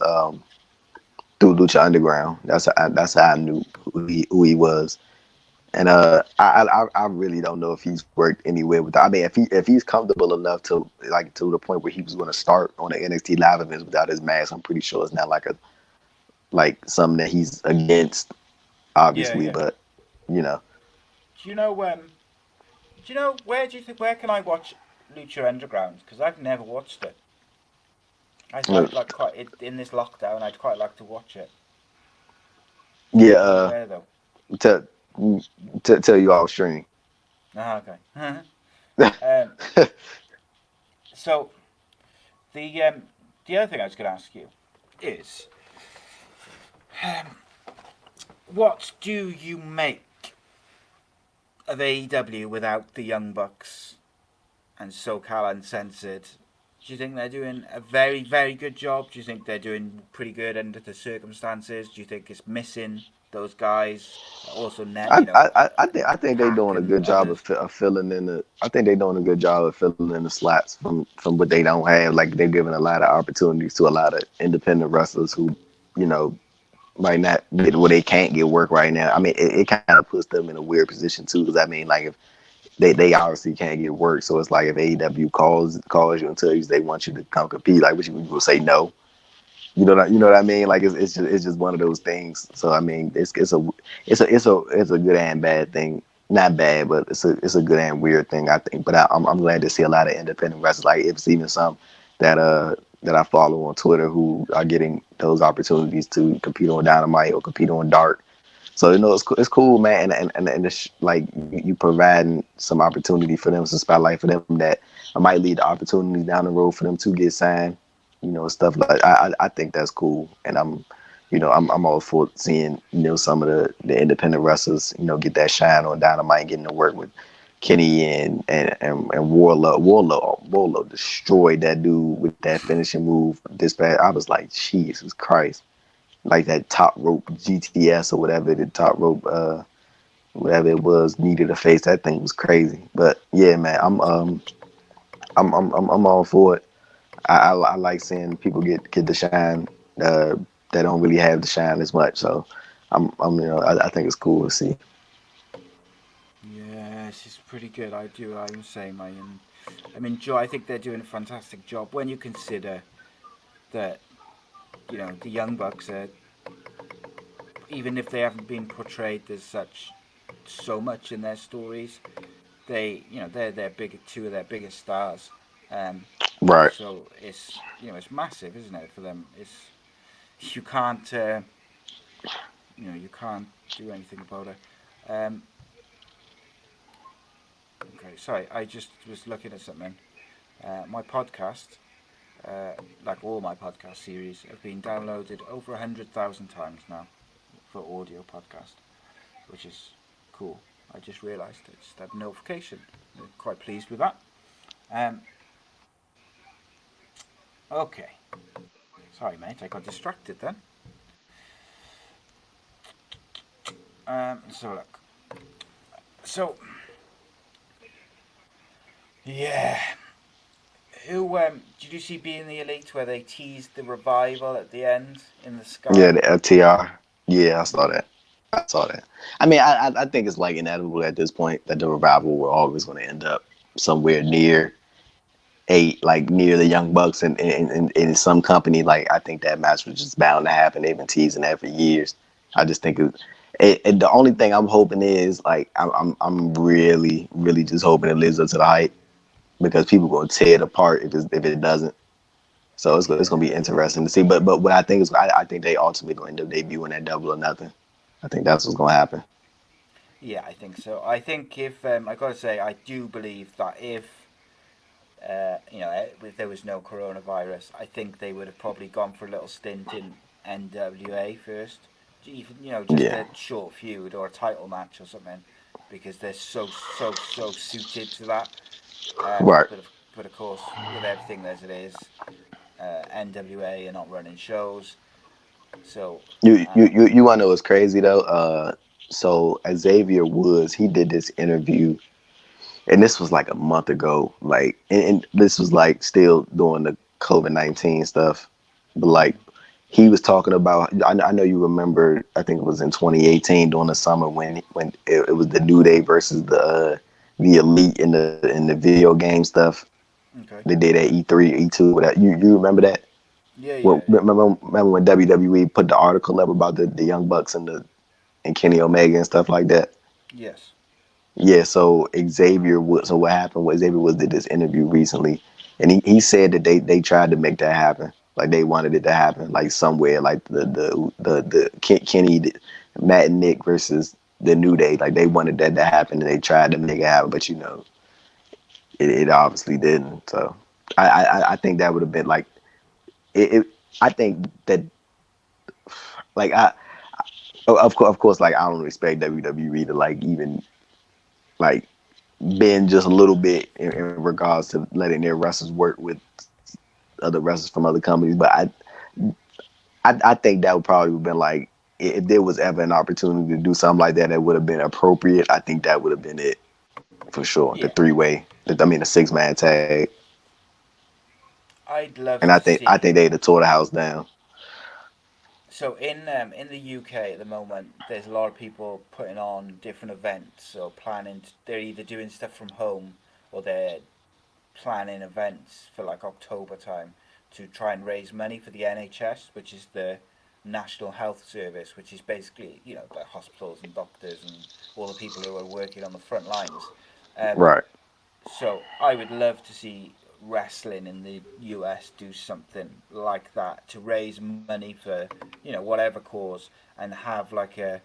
through Lucha Underground. That's how I knew who he was. And I really don't know if he's worked anywhere with. I mean, if he's comfortable enough to like to the point where he was going to start on the NXT live events without his mask, I'm pretty sure it's not like something that he's against, Yeah, obviously. yeah. But you know, Do you know? Do you know where do you think? Where can I watch Lucha Underground? Because I've never watched it. uh, I'd like quite in this lockdown. I'd quite like to watch it. yeah. Do you know where though? To to tell you all streaming. Ah, okay. um, so the other thing I was going to ask you is, um, what do you make of AEW without the Young Bucks and SoCal Uncensored? Do you think they're doing a very, very good job? Do you think they're doing pretty good under the circumstances? Do you think it's missing those guys? Also, I think they're Pack doing a and good job others. of filling in the. I think they're doing a good job of filling in the slots from what they don't have. Like they're giving a lot of opportunities to a lot of independent wrestlers who, you know, might not where they can't get work right now. I mean, it kind of puts them in a weird position too. Because I mean, like if they obviously can't get work, so it's like if AEW calls you and tells you they want you to come compete, like what you will say no. You know what I mean? Like it's just one of those things. So I mean, it's a good and bad thing. Not bad, but it's a good and weird thing, I think. But I'm glad to see a lot of independent wrestlers. Like it's even some that I follow on Twitter who are getting those opportunities to compete on Dynamite or compete on Dark. So it's cool, man, and it's like you providing some opportunity for them, some spotlight for them that might lead to opportunities down the road for them to get signed, stuff like I think that's cool, and I'm all for seeing some of the independent wrestlers get that shine on Dynamite, getting to work with Kenny and Warlow. Warlow destroyed that dude with that finishing move this past. I was like, Jesus Christ, like that top rope GTS or whatever the top rope whatever it was needed to face. That thing was crazy. But yeah, man, I'm all for it. I like seeing people get the shine that don't really have the shine as much. So I think it's cool to see. Yes, it's pretty good. I'm saying, I mean, Joe. I think they're doing a fantastic job when you consider that the Young Bucks are, even if they haven't been portrayed as such so much in their stories, they're their big two of their biggest stars. Um, Right. so it's massive, isn't it, for them? It's you can't you can't do anything about it. Um, okay, sorry, I just was looking at something. My podcast, like all my podcast series, have been downloaded over 100,000 times now for audio podcast, which is cool. I just realised I just had a notification. I'm quite pleased with that. Um, Okay. Sorry, mate. I got distracted then. So look. So yeah. Who did you see Being the Elite where they teased the revival at the end in the Yeah, sky? the FTR. Yeah, I saw that. I saw that. I mean, I think it's like inevitable at this point that the revival were always going to end up somewhere near like near the Young Bucks and in some company. Like I think that match was just bound to happen. They've been teasing that for years. I just think the only thing I'm hoping is like I'm really just hoping it lives up to the hype because people gonna tear it apart if it doesn't. So it's gonna Yeah. be interesting to see. But what I think is I think they ultimately gonna end up debuting at Double or Nothing. I think that's what's gonna happen. Yeah, I think so. I think if I got to say, I do believe that if if there was no coronavirus, I think they would have probably gone for a little stint in NWA first, even just Yeah. a short feud or a title match or something, because they're so suited to that. Right. But of course, with everything as it is, NWA are not running shows, so You wanna know what's crazy though? So Xavier Woods, he did this interview, and this was like a month ago. Like, and this was like still doing the COVID-19 stuff, but like he was talking about. I know you remember. I think it was in 2018 during the summer when it was the New Day versus the Elite in the video game stuff. okay, They did at E3, E2. Whatever. You remember that? yeah, Well, remember when WWE put the article up about the Young Bucks and Kenny Omega and stuff like that? yes, Yeah, so Xavier was so what happened was Xavier was did this interview recently and he said that they tried to make that happen. Like they wanted it to happen like somewhere like the Kenny Matt and Nick versus the New Day. Like they wanted that to happen and they tried to make it happen, but it obviously didn't. So I think that would have been like it I think that like I of course like I don't expect WWE to like even like bend just a little bit in regards to letting their wrestlers work with other wrestlers from other companies. But I think that would probably have been like if there was ever an opportunity to do something like that that would have been appropriate. I think that would have been it for sure. The yeah. 3-way, I mean the 6-man tag, I'd and love to I think see. they'd have tore the house down. So in the UK at the moment, there's a lot of people putting on different events or planning. They're either doing stuff from home or they're planning events for like October time to try and raise money for the NHS, which is the National Health Service, which is basically the hospitals and doctors and all the people who are working on the front lines. Um, Right. so I would love to see wrestling in the US do something like that to raise money for whatever cause and have like a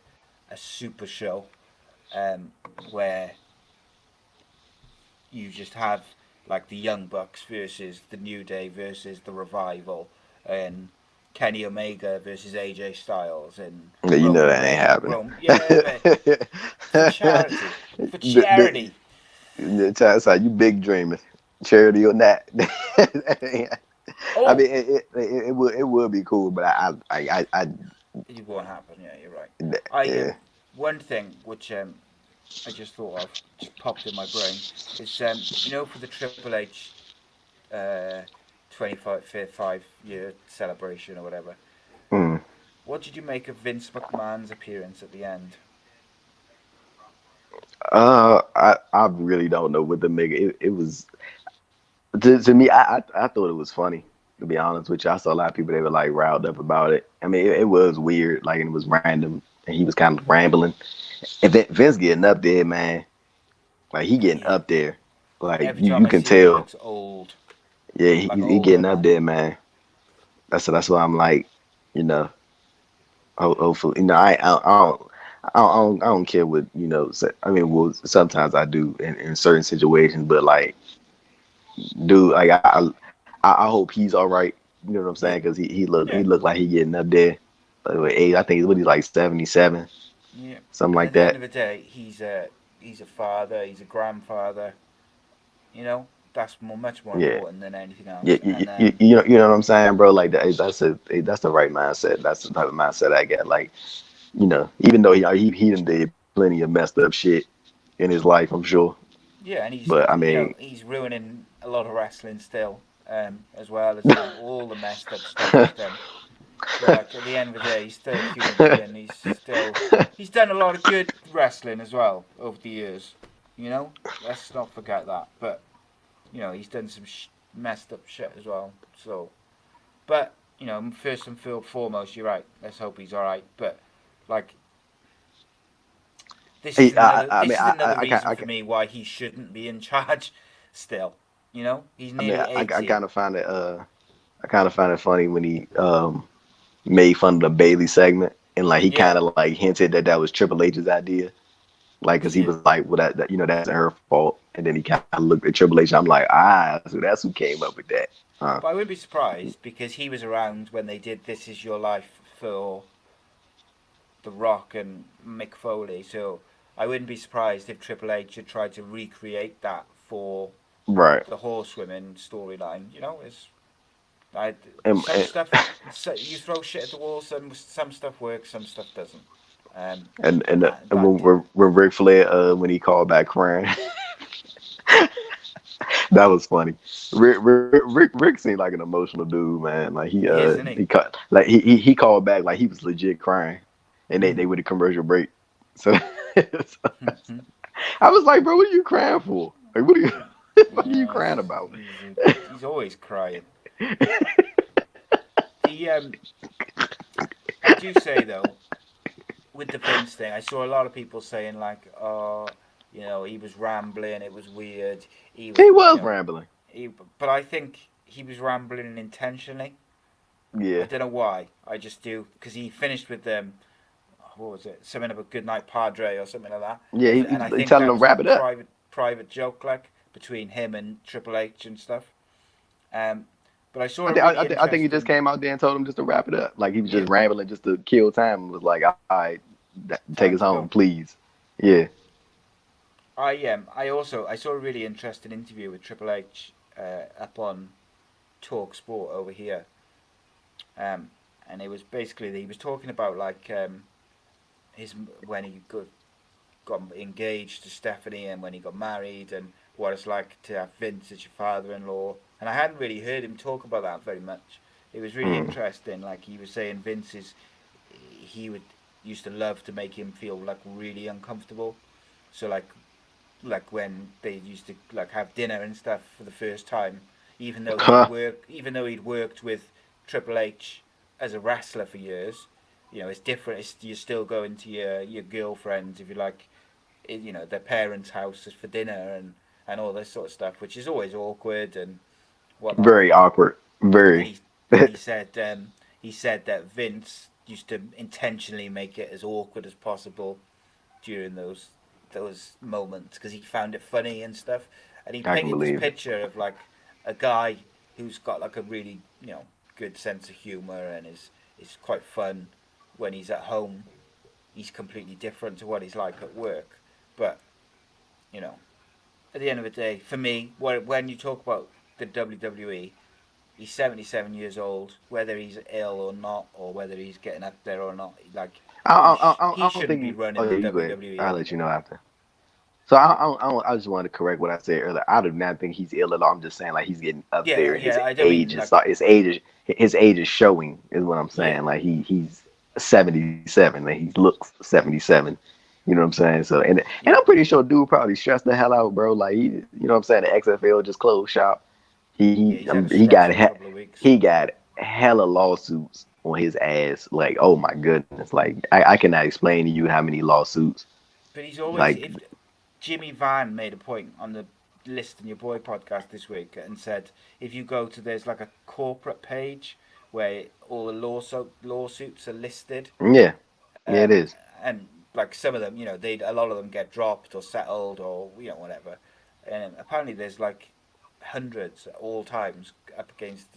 super show um, where you just have like the Young Bucks versus the New Day versus the Revival and Kenny Omega versus AJ Styles and Yeah, you know Roman that ain't Reigns. happening. Yeah, but for charity, for the, charity. It's like you big dreaming, charity or not. I Oh, mean, it would be cool, but it won't happen. Yeah, you're right. I yeah. one thing which I just thought of, just popped in my brain, is for the Triple H uh, 25-year celebration or whatever. Mm. What did you make of Vince McMahon's appearance at the end? I really don't know what the make it was to me. I thought it was funny. To be honest with you, I saw a lot of people they were like riled up about it. I mean, it was weird, like and it was random, and he was kind of rambling. And Vince getting up there, man, like he getting Yeah. up there, like Every you time I can see him, he tell. looks old, Yeah, like he older, getting up man. there, man. That's why I'm like, you know, hopefully, I don't care what I mean, well, sometimes I do in certain situations, but like, dude, like I hope he's all right. You know what I'm saying? Yeah. Because he Yeah. looked like he getting up there. With age, I think he's what he's like 77, Yeah. something And like at the end that. of the day, he's a father, he's a grandfather. You know. That's much more Yeah. important than anything Yeah, else. And you know what I'm saying, bro? Like that's the right mindset. That's the type of mindset I got. Like, even though he done did plenty of messed up shit in his life, I'm sure. yeah, and But I mean, he's ruining a lot of wrestling still, as well as all the messed up stuff he's done. But like at the end of the day, he's still a human being. He's done a lot of good wrestling as well over the years. You know, let's not forget that. But he's done some messed up shit as well. So, but first and foremost, you're right. Let's hope he's all right. But like, hey, I this mean, is another I can't, reason for me why he shouldn't be in charge. Still, he's I mean, nearly I 80. kind of find it I kind of find it funny when he made fun of the Bailey segment, and like he Yeah, kind of like hinted that that was Triple H's idea, like because he yeah. was like, well, that wasn't her fault, and then he kind of looked at Triple H. I'm like, so that's who came up with that. But I wouldn't be surprised because he was around when they did "This Is Your Life" for The Rock and Mick Foley. So I wouldn't be surprised if Triple H had tried to recreate that for Right. the horsewomen storyline. It's I, some And stuff. So you throw shit at the wall. Some stuff works. Some stuff doesn't. But and that did. when Ric Flair when he called back crying, that was funny. Rick seemed like an emotional dude, man. Like He is, isn't he? he called back like he was legit crying, and they went to commercial break. So, I was like, bro, what are you crying for? Like, what are you Yeah, crying about? he's always crying. The I do say though, with the Vince thing, I saw a lot of people saying like, "Oh, he was rambling. It was weird. He was, He was rambling. he." But I think he was rambling intentionally. I Yeah, don't know why. I just do because he finished with what was it? Something about Good Night Padre or something like that. yeah. And I He think telling that him was a wrap it up. private joke like between him and Triple H and stuff. Um, but I saw I a think really he just interesting. came out there and told him just to wrap it up. Like he was Yeah, just rambling just to kill time. And was like, all right, take us time to home, go. please. Yeah. I saw a really interesting interview with Triple H up on Talk Sport over here, um, and it was basically he was talking about like his when he got engaged to Stephanie and when he got married and what it's like to have Vince as your father-in-law. And I hadn't really heard him talk about that very much. It was really Mm. interesting. Like he was saying, he would used to love to make him feel like really uncomfortable. So like when they used to like have dinner and stuff for the first time, Huh. even though he'd worked with Triple H as a wrestler for years, it's different. You're still going to your girlfriends if you like, their parents' house for dinner and all this sort of stuff, which is always awkward and whatnot. Very awkward. And Very. he said that Vince used to intentionally make it as awkward as possible during those moments because he found it funny and stuff. And he I can painted this believe it. picture of like a guy who's got like a really good sense of humor and is quite fun when he's at home. He's completely different to what he's like at work. But you know, at the end of the day, for me, when you talk about the WWE, he's 77 years old. Whether he's ill or not, or whether he's getting up there or not, like he I don't shouldn't be think. Oh running yeah, the you go ahead. WWE I'll let you know anymore. after. So I just wanted to correct what I said earlier. I do not think he's ill at all. I'm just saying like he's getting up Yeah, there. His yeah. I don't age mean is like his age is showing. Is what I'm yeah, saying. Like he's 77. Like he looks 77. You know what I'm saying? So and yeah, I'm pretty sure dude probably stressed the hell out, bro. Like you know what I'm saying? The XFL just closed shop. yeah. He's had a He got stressful couple of weeks. he got hella lawsuits on his ass. Like oh my goodness. Like I cannot explain to you how many lawsuits. But he's always Like if Jimmy Van made a point on the List in Your Boy podcast this week and said if you go to there's like a corporate page where all the lawsuits are listed, yeah, yeah it um, is. and like some of them, they a lot of them get dropped or settled or whatever, and apparently there's like hundreds at all times up against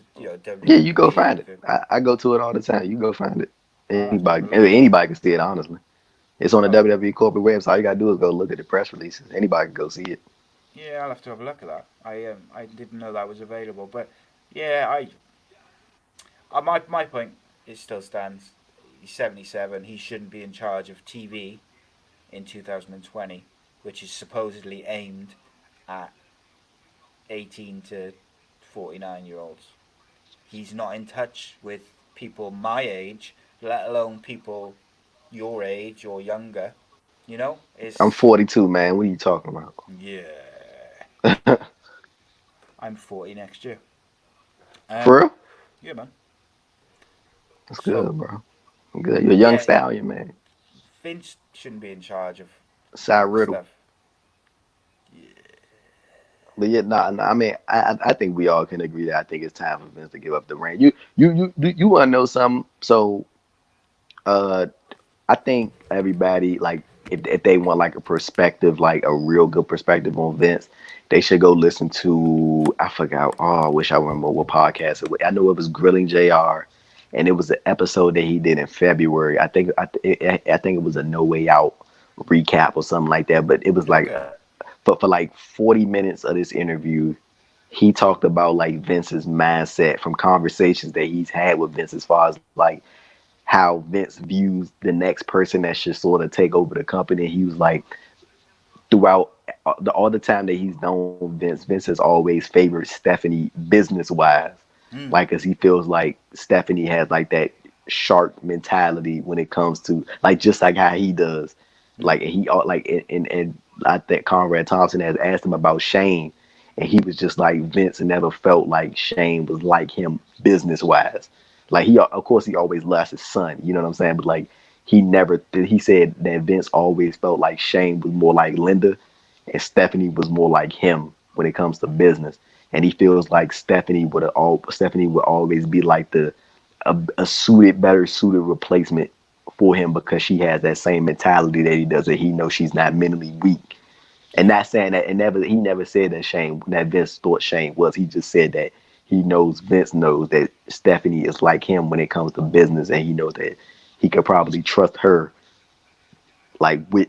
Yeah, you go find WWE. it. I go to it all the time. You go find it. I'll have to have a look. Anybody can see it. Honestly, it's on the Well, WWE corporate website. All you gotta do is go look at the press releases. Anybody can go see it. Yeah, I'll have to have a look at that. I didn't know that was available, but yeah, my point it still stands. He's 77. He shouldn't be in charge of TV in 2020, which is supposedly aimed at 18 to 49-year-olds. He's not in touch with people my age, let alone people your age or younger. You know, I'm it's 42, man. What are you talking about? yeah. I'm 40 next year. For Um, real? yeah, man. That's So good, bro. Good. You're a young yeah, stallion, man. Vince shouldn't be in charge of Side that riddle. stuff. Yeah, But yeah, I mean, I think we all can agree that I think it's time for Vince to give up the reign. You want to know something? So, uh, I think everybody like if they want like a perspective, like a real good perspective on Vince, they should go listen to I forgot. Oh, I wish I remember what podcast it was. I know it was Grilling Jr. And it was an episode that he did in February. I think it was a No Way Out recap or something like that. But it was like okay. for like 40 minutes of this interview, he talked about like Vince's mindset from conversations that he's had with Vince as far as like how Vince views the next person that should sort of take over the company. He was like, throughout all the time that he's known Vince, Vince has always favored Stephanie business wise, Mm, like, cause he feels like Stephanie has like that shark mentality when it comes to like just like how he does, mm, like he like and I think Conrad Thompson has asked him about Shane, and he was just like Vince never felt like Shane was like him business wise. Like he, of course, he always loves his son. You know what I'm saying? But like he never. He said that Vince always felt like Shane was more like Linda, and Stephanie was more like him when it comes to business. And he feels like Stephanie would always be like a suited, better suited replacement for him because she has that same mentality that he does. That he knows she's not mentally weak. And yeah, not saying that, and never he never said that Vince thought Shane was. He just said that he knows Vince knows that Stephanie is like him when it comes to business, and he knows that he could probably trust her like with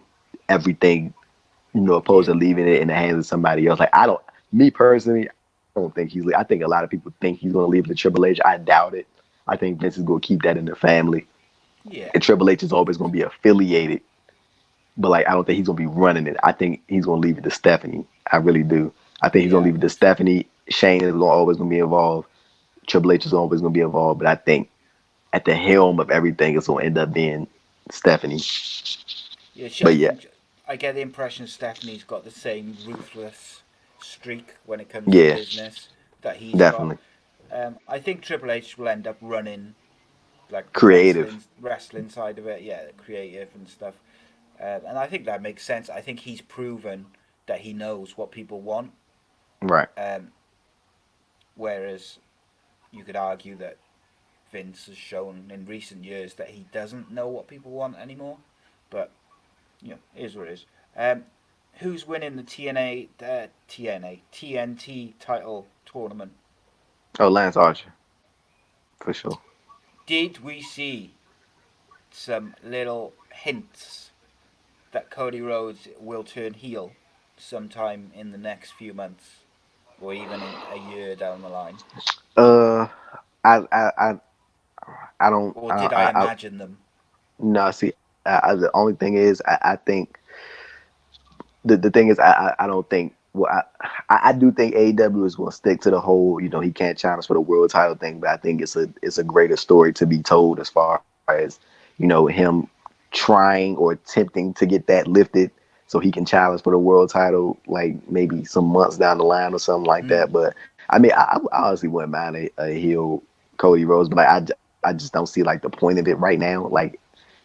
everything, opposed yeah, to leaving it in the hands of somebody else. Like I don't, me personally, I don't think he's. I think a lot of people think he's going to leave it to Triple H. I doubt it. I think Vince is going to keep that in the family, yeah, and Triple H is always going to be affiliated. But like, I don't think he's gonna be running it. I think he's gonna leave it to Stephanie. I really do. I think he's gonna yeah. I leave it to think so. Stephanie. Shane is always gonna be involved. Triple H is always gonna be involved. But I think at the helm of everything, it's gonna end up being Stephanie. Yeah, But I yeah, think I get the impression Stephanie's got the same ruthless streak when it comes to yeah, business that he's got. definitely I think Triple H will end up running like the creative. wrestling side of it, yeah, the creative and stuff. And I think that makes sense. I think he's proven that he knows what people want. Right. Um, whereas you could argue that Vince has shown in recent years that he doesn't know what people want anymore. But it is what it is. Who's winning the TNT title tournament? Oh, Lance Archer for sure. Did we see some little hints that Cody Rhodes will turn heel sometime in the next few months, or even in a year down the line? Uh, I I I, I don't. Or did I imagine them? No. See, the only thing is, I think the thing is, I don't think. Well, I do think AEW is going to stick to the whole. He can't challenge for the world title thing, but I think it's a greater story to be told as far as him trying or attempting to get that lifted so he can challenge for the world title, like maybe some months down the line or something like Mm, that. But I mean, I honestly wouldn't mind a heel Cody Rhodes, but like I just don't see like the point of it right now. Like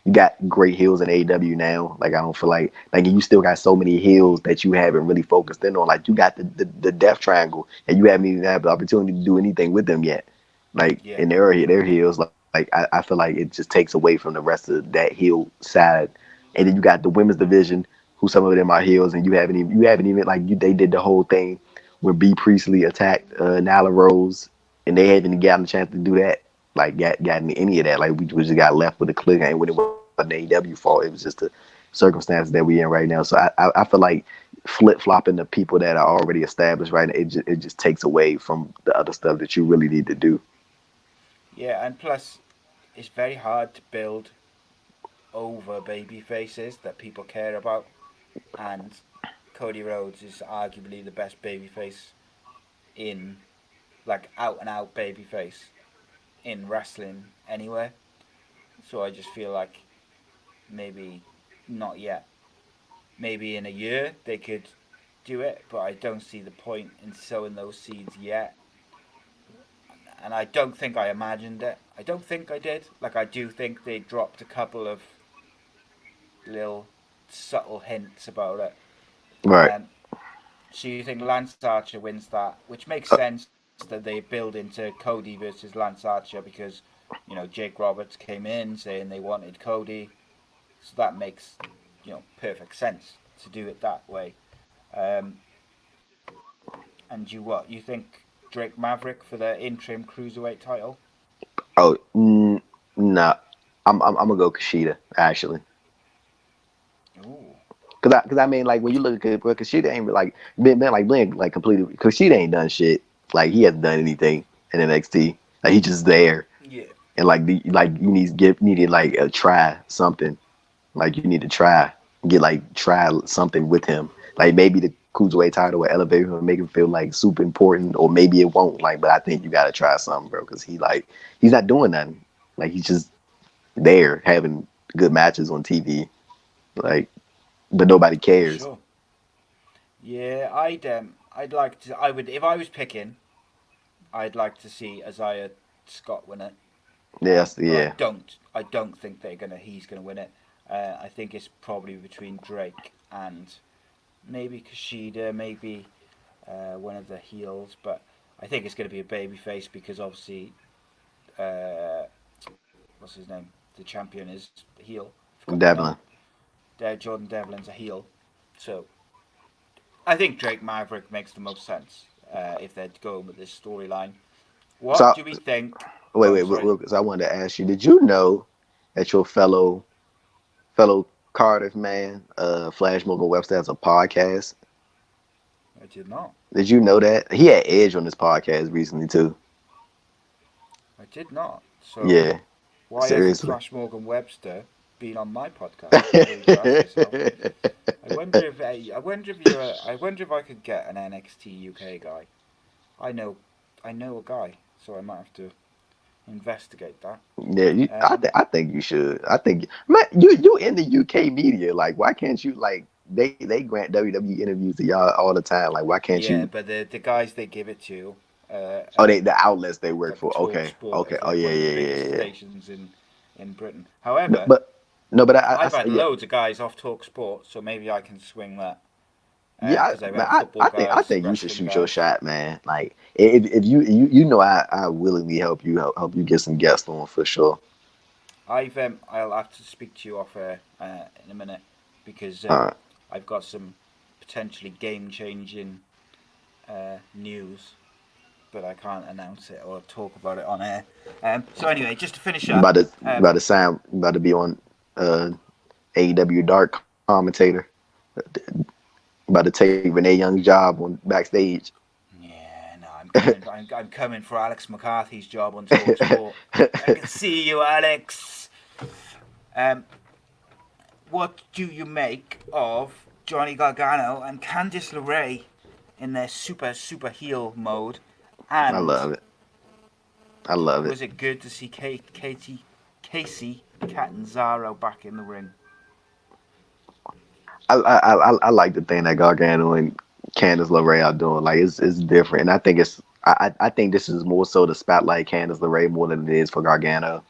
you got great heels in AEW now. Like I don't feel like you still got so many heels that you haven't really focused in on. Like you got the Death Triangle, and you haven't even had the opportunity to do anything with them yet. Like yeah, in their heels, like I feel like it just takes away from the rest of that heel side. And then you got the women's division, who some of them are heels, and you haven't even like they did the whole thing when B Priestley attacked Nyla Rose, and they haven't gotten a chance to do that. Like gotten any of that. Like we just got left with a cliffhanger when it wasn't AEW fault. It was just the circumstances that we in right now. So I feel like flip flopping the people that are already established, right? It just takes away from the other stuff that you really need to do. Yeah, and plus, it's very hard to build over baby faces that people care about, and Cody Rhodes is arguably the best baby face in, like, out and out baby face in wrestling anywhere. So I just feel like maybe not yet. Maybe in a year they could do it, but I don't see the point in sowing those seeds yet. And I don't think I imagined it. I don't think I did. Like, I do think they dropped a couple of little subtle hints about it. Right. Um, so you think Lance Archer wins that, which makes Uh, sense that they build into Cody versus Lance Archer because, Jake Roberts came in saying they wanted Cody, so that makes, perfect sense to do it that way. Um, and you think Drake Maverick for the interim cruiserweight title? oh, nah. I'm gonna go Kushida actually. Ooh, Cause I mean, like when you look at Kushida ain't like been like being like completely. Kushida ain't done shit. Like he hasn't done anything in NXT. Like he just there, yeah, and like you needed like a try something. Like you need to try something with him. Like maybe the cruiserweight title will elevate him and make him feel like super important, or maybe it won't. Like, but I think you gotta try something, bro, because he's not doing nothing. Like he's just there having good matches on TV. Like, but nobody for cares. sure. Yeah, I'd like to. I would if I was picking. I'd like to see Isaiah Scott win it, Yes, but I yeah, don't. I don't think He's gonna win it. I think it's probably between Drake and maybe Kushida, maybe one of the heels. But I think it's gonna be a baby face because obviously, uh, what's his name? The champion is heel. I've forgotten his name. Devlin. Jordan Devlin's a heel, so I think Drake Maverick makes the most sense if they're going with this storyline. What So do we think? wait, Oh, sorry. so I wanted to ask you: did you know that your fellow Cardiff man, Flash Morgan Webster, has a podcast? I did not. Did you know that he had Edge on this podcast recently too? I did not. So Yeah, why hasn't seriously. Flash Morgan Webster been on my podcast before you go ask yourself? I wonder if I could get an NXT UK guy. I know, I know a guy, so I might have to investigate that. Yeah, Um, I think you should. I think, man, you in the UK media. Like, why can't you like they grant WWE interviews to y'all all the time? Like, why can't yeah, you? but the guys they give it to, Oh, are the outlets they work like for. Talk Okay, Sport okay. is Oh like yeah, one of the yeah, yeah, biggest yeah. stations in Britain. No, However, but no, but I've had yeah, loads of guys off Talk Sport, so maybe I can swing that yeah. because I've Man, had football I guys, think you should wrestling shoot your guys. shot, man. Like, if you know, I willingly help you get some guests on for sure. I'll have to speak to you off air in a minute because Uh, I've got some potentially game changing news, but I can't announce it or talk about it on air. So anyway, just to finish you up, about to be on AEW Dark commentator. About to take Renee Young's job on backstage. yeah, no, I'm coming. I'm coming for Alex McCarthy's job on Talk Sport. I can see you, Alex. Um, what do you make of Johnny Gargano and Candice LeRae in their super heel mode? I And love it. I love it. was it good to see Casey Catanzaro back in the ring? I like the thing that Gargano and Candice LeRae are doing. Like it's different, and I think I think this is more so to spotlight Candice LeRae more than it is for Gargano.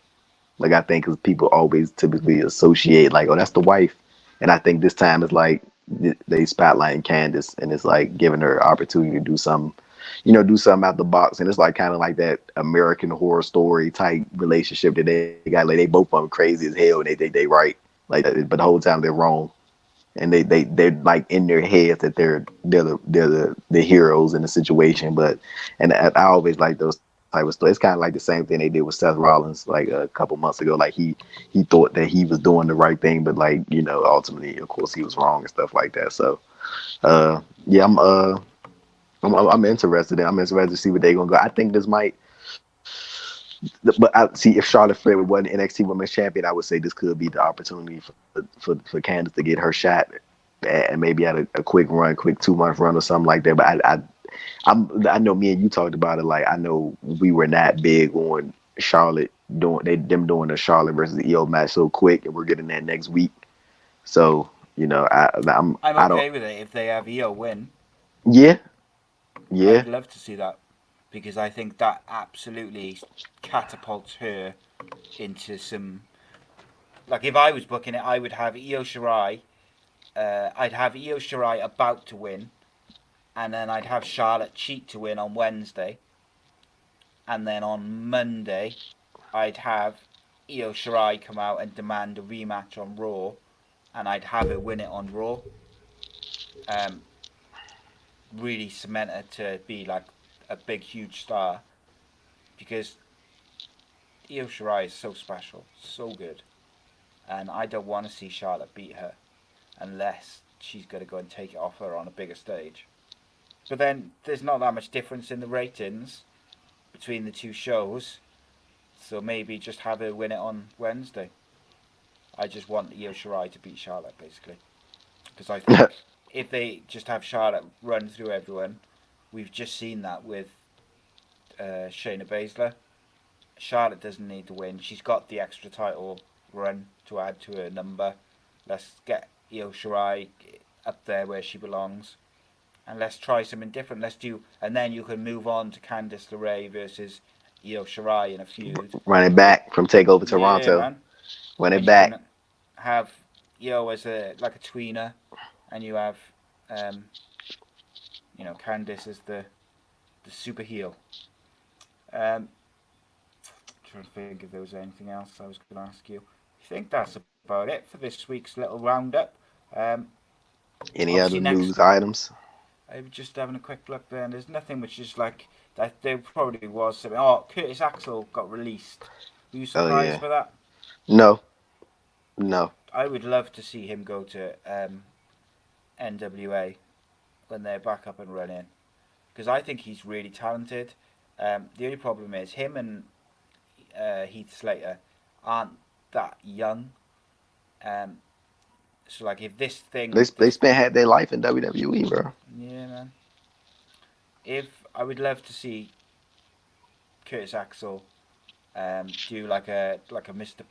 Like I think because people always typically associate like, oh, that's the wife, and I think this time it's like they spotlighting Candice, and it's like giving her opportunity to do something, do something out the box, and it's like kind of like that American Horror Story type relationship that they got. Like they both of them crazy as hell, and they think they right, like, but the whole time they're wrong, and they're like in their heads that they're the heroes in the situation, but and I always like those. type of story. It's kind of like the same thing they did with Seth Rollins like a couple months ago. Like he thought that he was doing the right thing, but like ultimately, of course, he was wrong and stuff like that. So yeah, I'm interested in. I'm interested to see what they're gonna go. I think this might. But I see if Charlotte Flair would win NXT Women's Champion, I would say this could be the opportunity for Candice to get her shot, and maybe at a quick run, quick 2 month run or something like that. But I know me and you talked about it. Like I know we were not big on Charlotte doing the Charlotte versus EO match so quick, and we're getting that next week. So I'm I don't. okay with it if they have Io win. Yeah, yeah. I'd love to see that because I think that absolutely catapults her into some. Like if I was booking it, I would have Io Shirai. I'd have Io Shirai about to win, and then I'd have Charlotte cheat to win on Wednesday, and then on Monday, I'd have Io Shirai come out and demand a rematch on Raw, and I'd have her win it on Raw. Um, really cement her to be like a big, huge star because Io Shirai is so special, so good, and I don't want to see Charlotte beat her unless she's going to go and take it off her on a bigger stage. But then there's not that much difference in the ratings between the two shows, so maybe just have her win it on Wednesday. I just want Io Shirai to beat Charlotte, basically. Because I think if they just have Charlotte run through everyone, we've just seen that with Shayna Baszler. Charlotte doesn't need to win. She's got the extra title run to add to her number. Let's get Io Shirai up there where she belongs. And let's try something different. Let's do, and then you can move on to Candice LeRae versus Io Shirai in a feud. Run it back from Takeover Yeah, Toronto. man. Run it And you back. can have Io as a like a tweener, and you have um, Candice as the super heel. Trying to think if there was anything else I was going to ask you. I think that's about it for this week's little roundup. Um, Any Obviously, other next news items? I was just having a quick look there, and there's nothing which is like that. There probably was something. Oh, Curtis Axel got released. Were you Oh surprised yeah. by that? No, no. I would love to see him go to NWA when they're back up and running because I think he's really talented. The only problem is him and Heath Slater aren't that young. Um, so like if this They thing, they this spent had their life in WWE, bro. yeah man, if I would love to see Curtis Axel do like a Mr.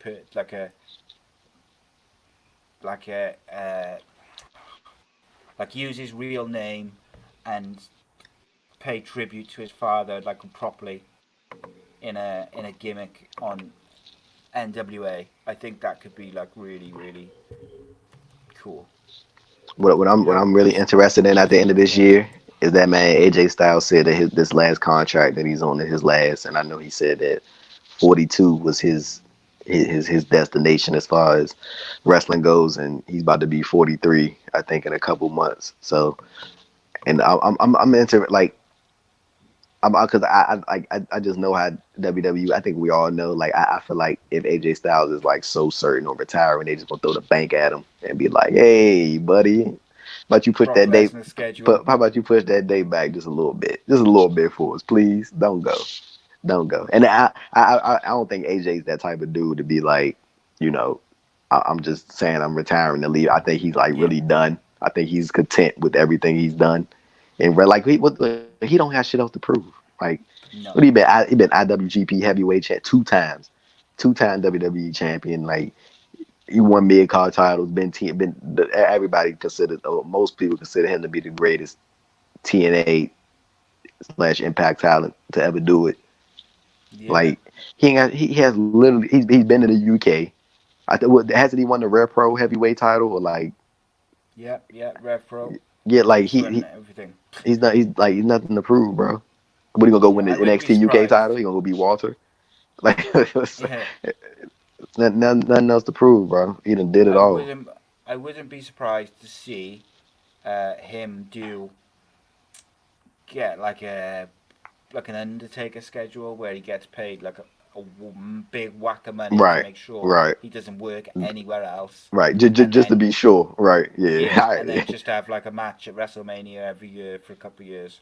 Like use his real name and pay tribute to his father like properly in a gimmick on NWA. I think that could be like really really cool. What I'm really Because interested in at the end of this go on. year is that man AJ Styles said that this last contract that he's on is his last, and I know he said that 42 was his destination as far as wrestling goes, and he's about to be 43, I think, in a couple months. So, and I'm into like because I just know how WWE. I think we all know. Like I feel like if AJ Styles is like so certain on retiring, they just gonna throw the bank at him and be like, "Hey, buddy, how about you push Brock that date? Lesnar schedule. How about you push that date back just a little bit for us, please? Don't go." And I don't think AJ's that type of dude to be like, you know, I'm just saying I'm retiring to leave. I think he's like Yeah. really done. I think he's content with everything he's done, and like he don't have shit else to prove. Like what No. he been IWGP heavyweight champ 2 times, 2 time WWE champion. Like he won mid card titles. Everybody considered most people consider him to be the greatest TNA / Impact talent to ever do it. Yeah. Like he has literally he's been to the UK. Hasn't he won the Rare Pro heavyweight title or like Yeah. Yeah. Rev Pro. yeah like He's won everything. he's nothing to prove, bro. What he gonna go win Yeah. the I wouldn't be NXT UK title? surprised. He gonna go beat Walter? Like Yeah. nothing else to prove, bro. He done did it I all. wouldn't. I wouldn't be surprised to see him do get like a like an Undertaker schedule where he gets paid like a big whack of money to Right, make sure right, he doesn't work anywhere else, right. and Just to then be sure. Right. yeah, Yeah. and then just have like a match at WrestleMania every year for a couple of years.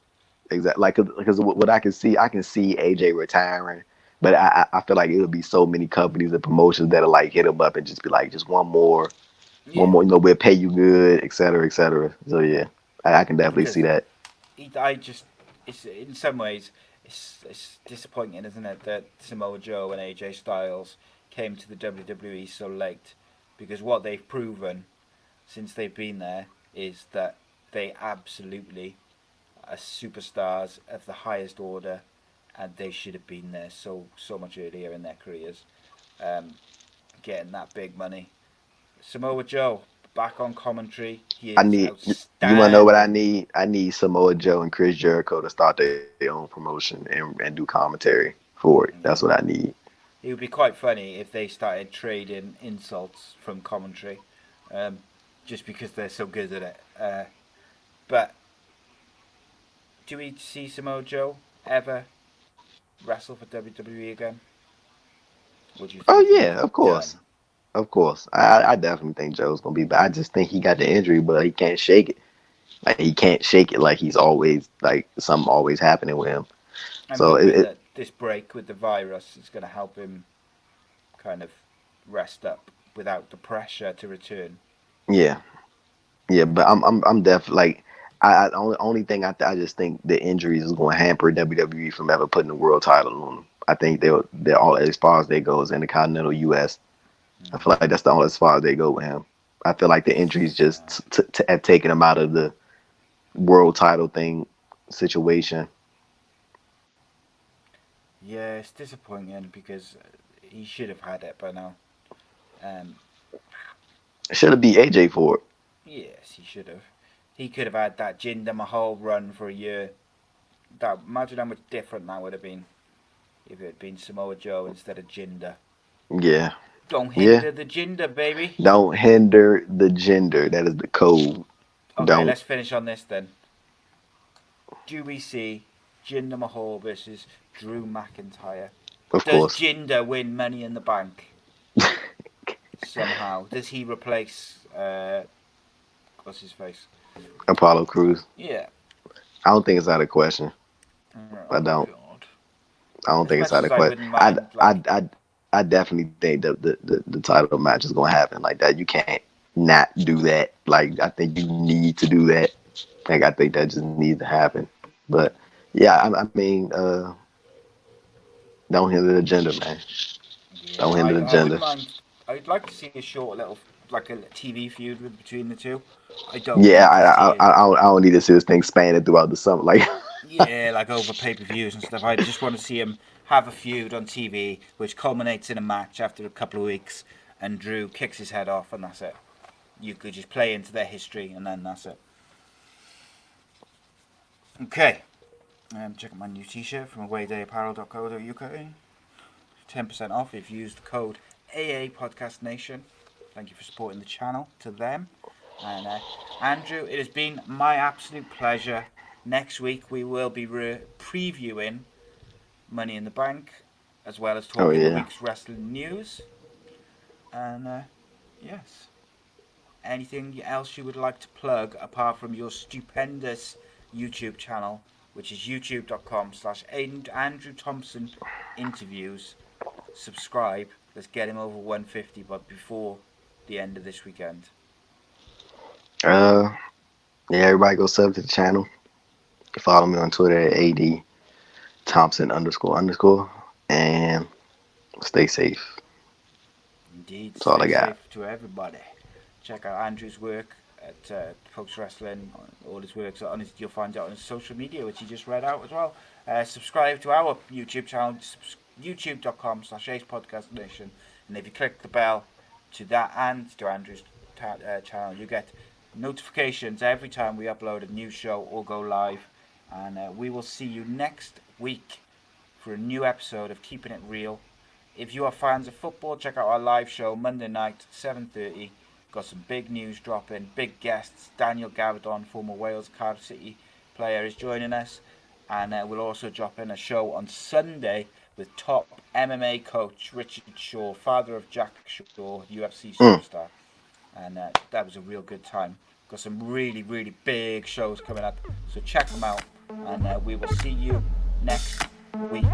Exactly. Like, because what I can see AJ retiring, but I feel like it would be so many companies and promotions that'll like hit him up and just be like, just one Yeah, more. You know, we'll pay you good, et cetera, et cetera. So yeah, I can definitely see because that. I just it's in some ways it's disappointing, isn't it, that Samoa Joe and AJ Styles came to the WWE so late, because what they've proven since they've been there is that they absolutely are superstars of the highest order, and they should have been there so much earlier in their careers, um, getting that big money. Samoa Joe back on commentary, he I is need. You want to know what I outstanding. need? I need Samoa Joe and Chris Jericho to start their own promotion and do commentary for it. That's what Yeah. I need. It would be quite funny if they started trading insults from commentary, um, just because they're so good at it. But do we see Samoa Joe ever wrestle for WWE again? Or do you Oh think he's yeah, of course. done? Of course, I definitely think Joe's gonna be back. I just think he got the injury, but he can't shake it. Like he can't shake it. Like he's always like something always happening with him. I'm So hoping that this break with the virus is going to help him kind of rest up without the pressure to return. yeah, yeah. But I'm definitely like only thing I just think the injuries is going to hamper WWE from ever putting the world title on them. I think they're all as far as they go is in the continental U.S. I feel like that's the only as far as they go with him. I feel like the injuries just have taken him out of the world title thing situation. Yeah, it's disappointing because he should have had it by now. Um, Should have beat AJ for it. yes, he should have. He could have had that Jinder Mahal run for a year. That imagine how much different that would have been if it had been Samoa Joe instead of Jinder. Yeah, Don't yeah. hinder the Jinder, baby. Don't hinder the gender. That is the code. Okay, Don't. let's finish on this then. Do we see Jinder Mahal versus Drew McIntyre? Of Does course. Jinder win Money in the Bank somehow? Does he replace what's his face? Apollo Cruz. Yeah. I don't think it's out of question. I Oh don't. God. I don't As think it's much out as of I question. wouldn't mind, I definitely think the title match is gonna happen like that. You can't not do that. Like I think you need to do that. Like I think that just needs to happen. But yeah, I mean, don't hinder the gender, man. yeah, Don't hinder the I wouldn't gender. mind. I'd like to see a short little like a TV feud between the two. I don't Yeah, need to see it. I don't need to see this thing expanded throughout the summer. Like, Yeah, like over pay-per-views and stuff. I just want to see him have a feud on TV, which culminates in a match after a couple of weeks, and Drew kicks his head off, and that's it. You could just play into their history, and then that's it. Okay. Check out my new T-shirt from awaydayapparel.co.uk. 10% off if you use the code AA Podcast Nation. Thank you for supporting the channel to them. And Andrew, it has been my absolute pleasure. Next week we will be previewing Money in the Bank, as well as oh talking the yeah. week's wrestling news. And yes, anything else you would like to plug apart from your stupendous YouTube channel, which is youtube.com/Andrew Thompson interviews. Subscribe. Let's get him over 150, but before the end of this weekend. Uh, yeah. Everybody go sub to the channel. Follow me on Twitter at AD Thompson __, and stay safe. Indeed, That's all stay I got. safe to everybody. Check out Andrew's work at Folks Wrestling. All his works on his, you'll find it on his social media, which he just read out as well. Subscribe to our YouTube channel, youtube.com/Ace Podcast Nation, and if you click the bell to that and to Andrew's channel, you get notifications every time we upload a new show or go live. And we will see you next week for a new episode of Keeping It Real. If you are fans of football, check out our live show Monday night, 7:30. Got some big news dropping, big guests. Daniel Gavadon, former Wales Cardiff City player, is joining us. and we'll also drop in a show on Sunday with top MMA coach Richard Shaw, father of Jack Shaw, UFC superstar, and that was a real good time. Got some really, really big shows coming up, so check them out, and we will see you next week.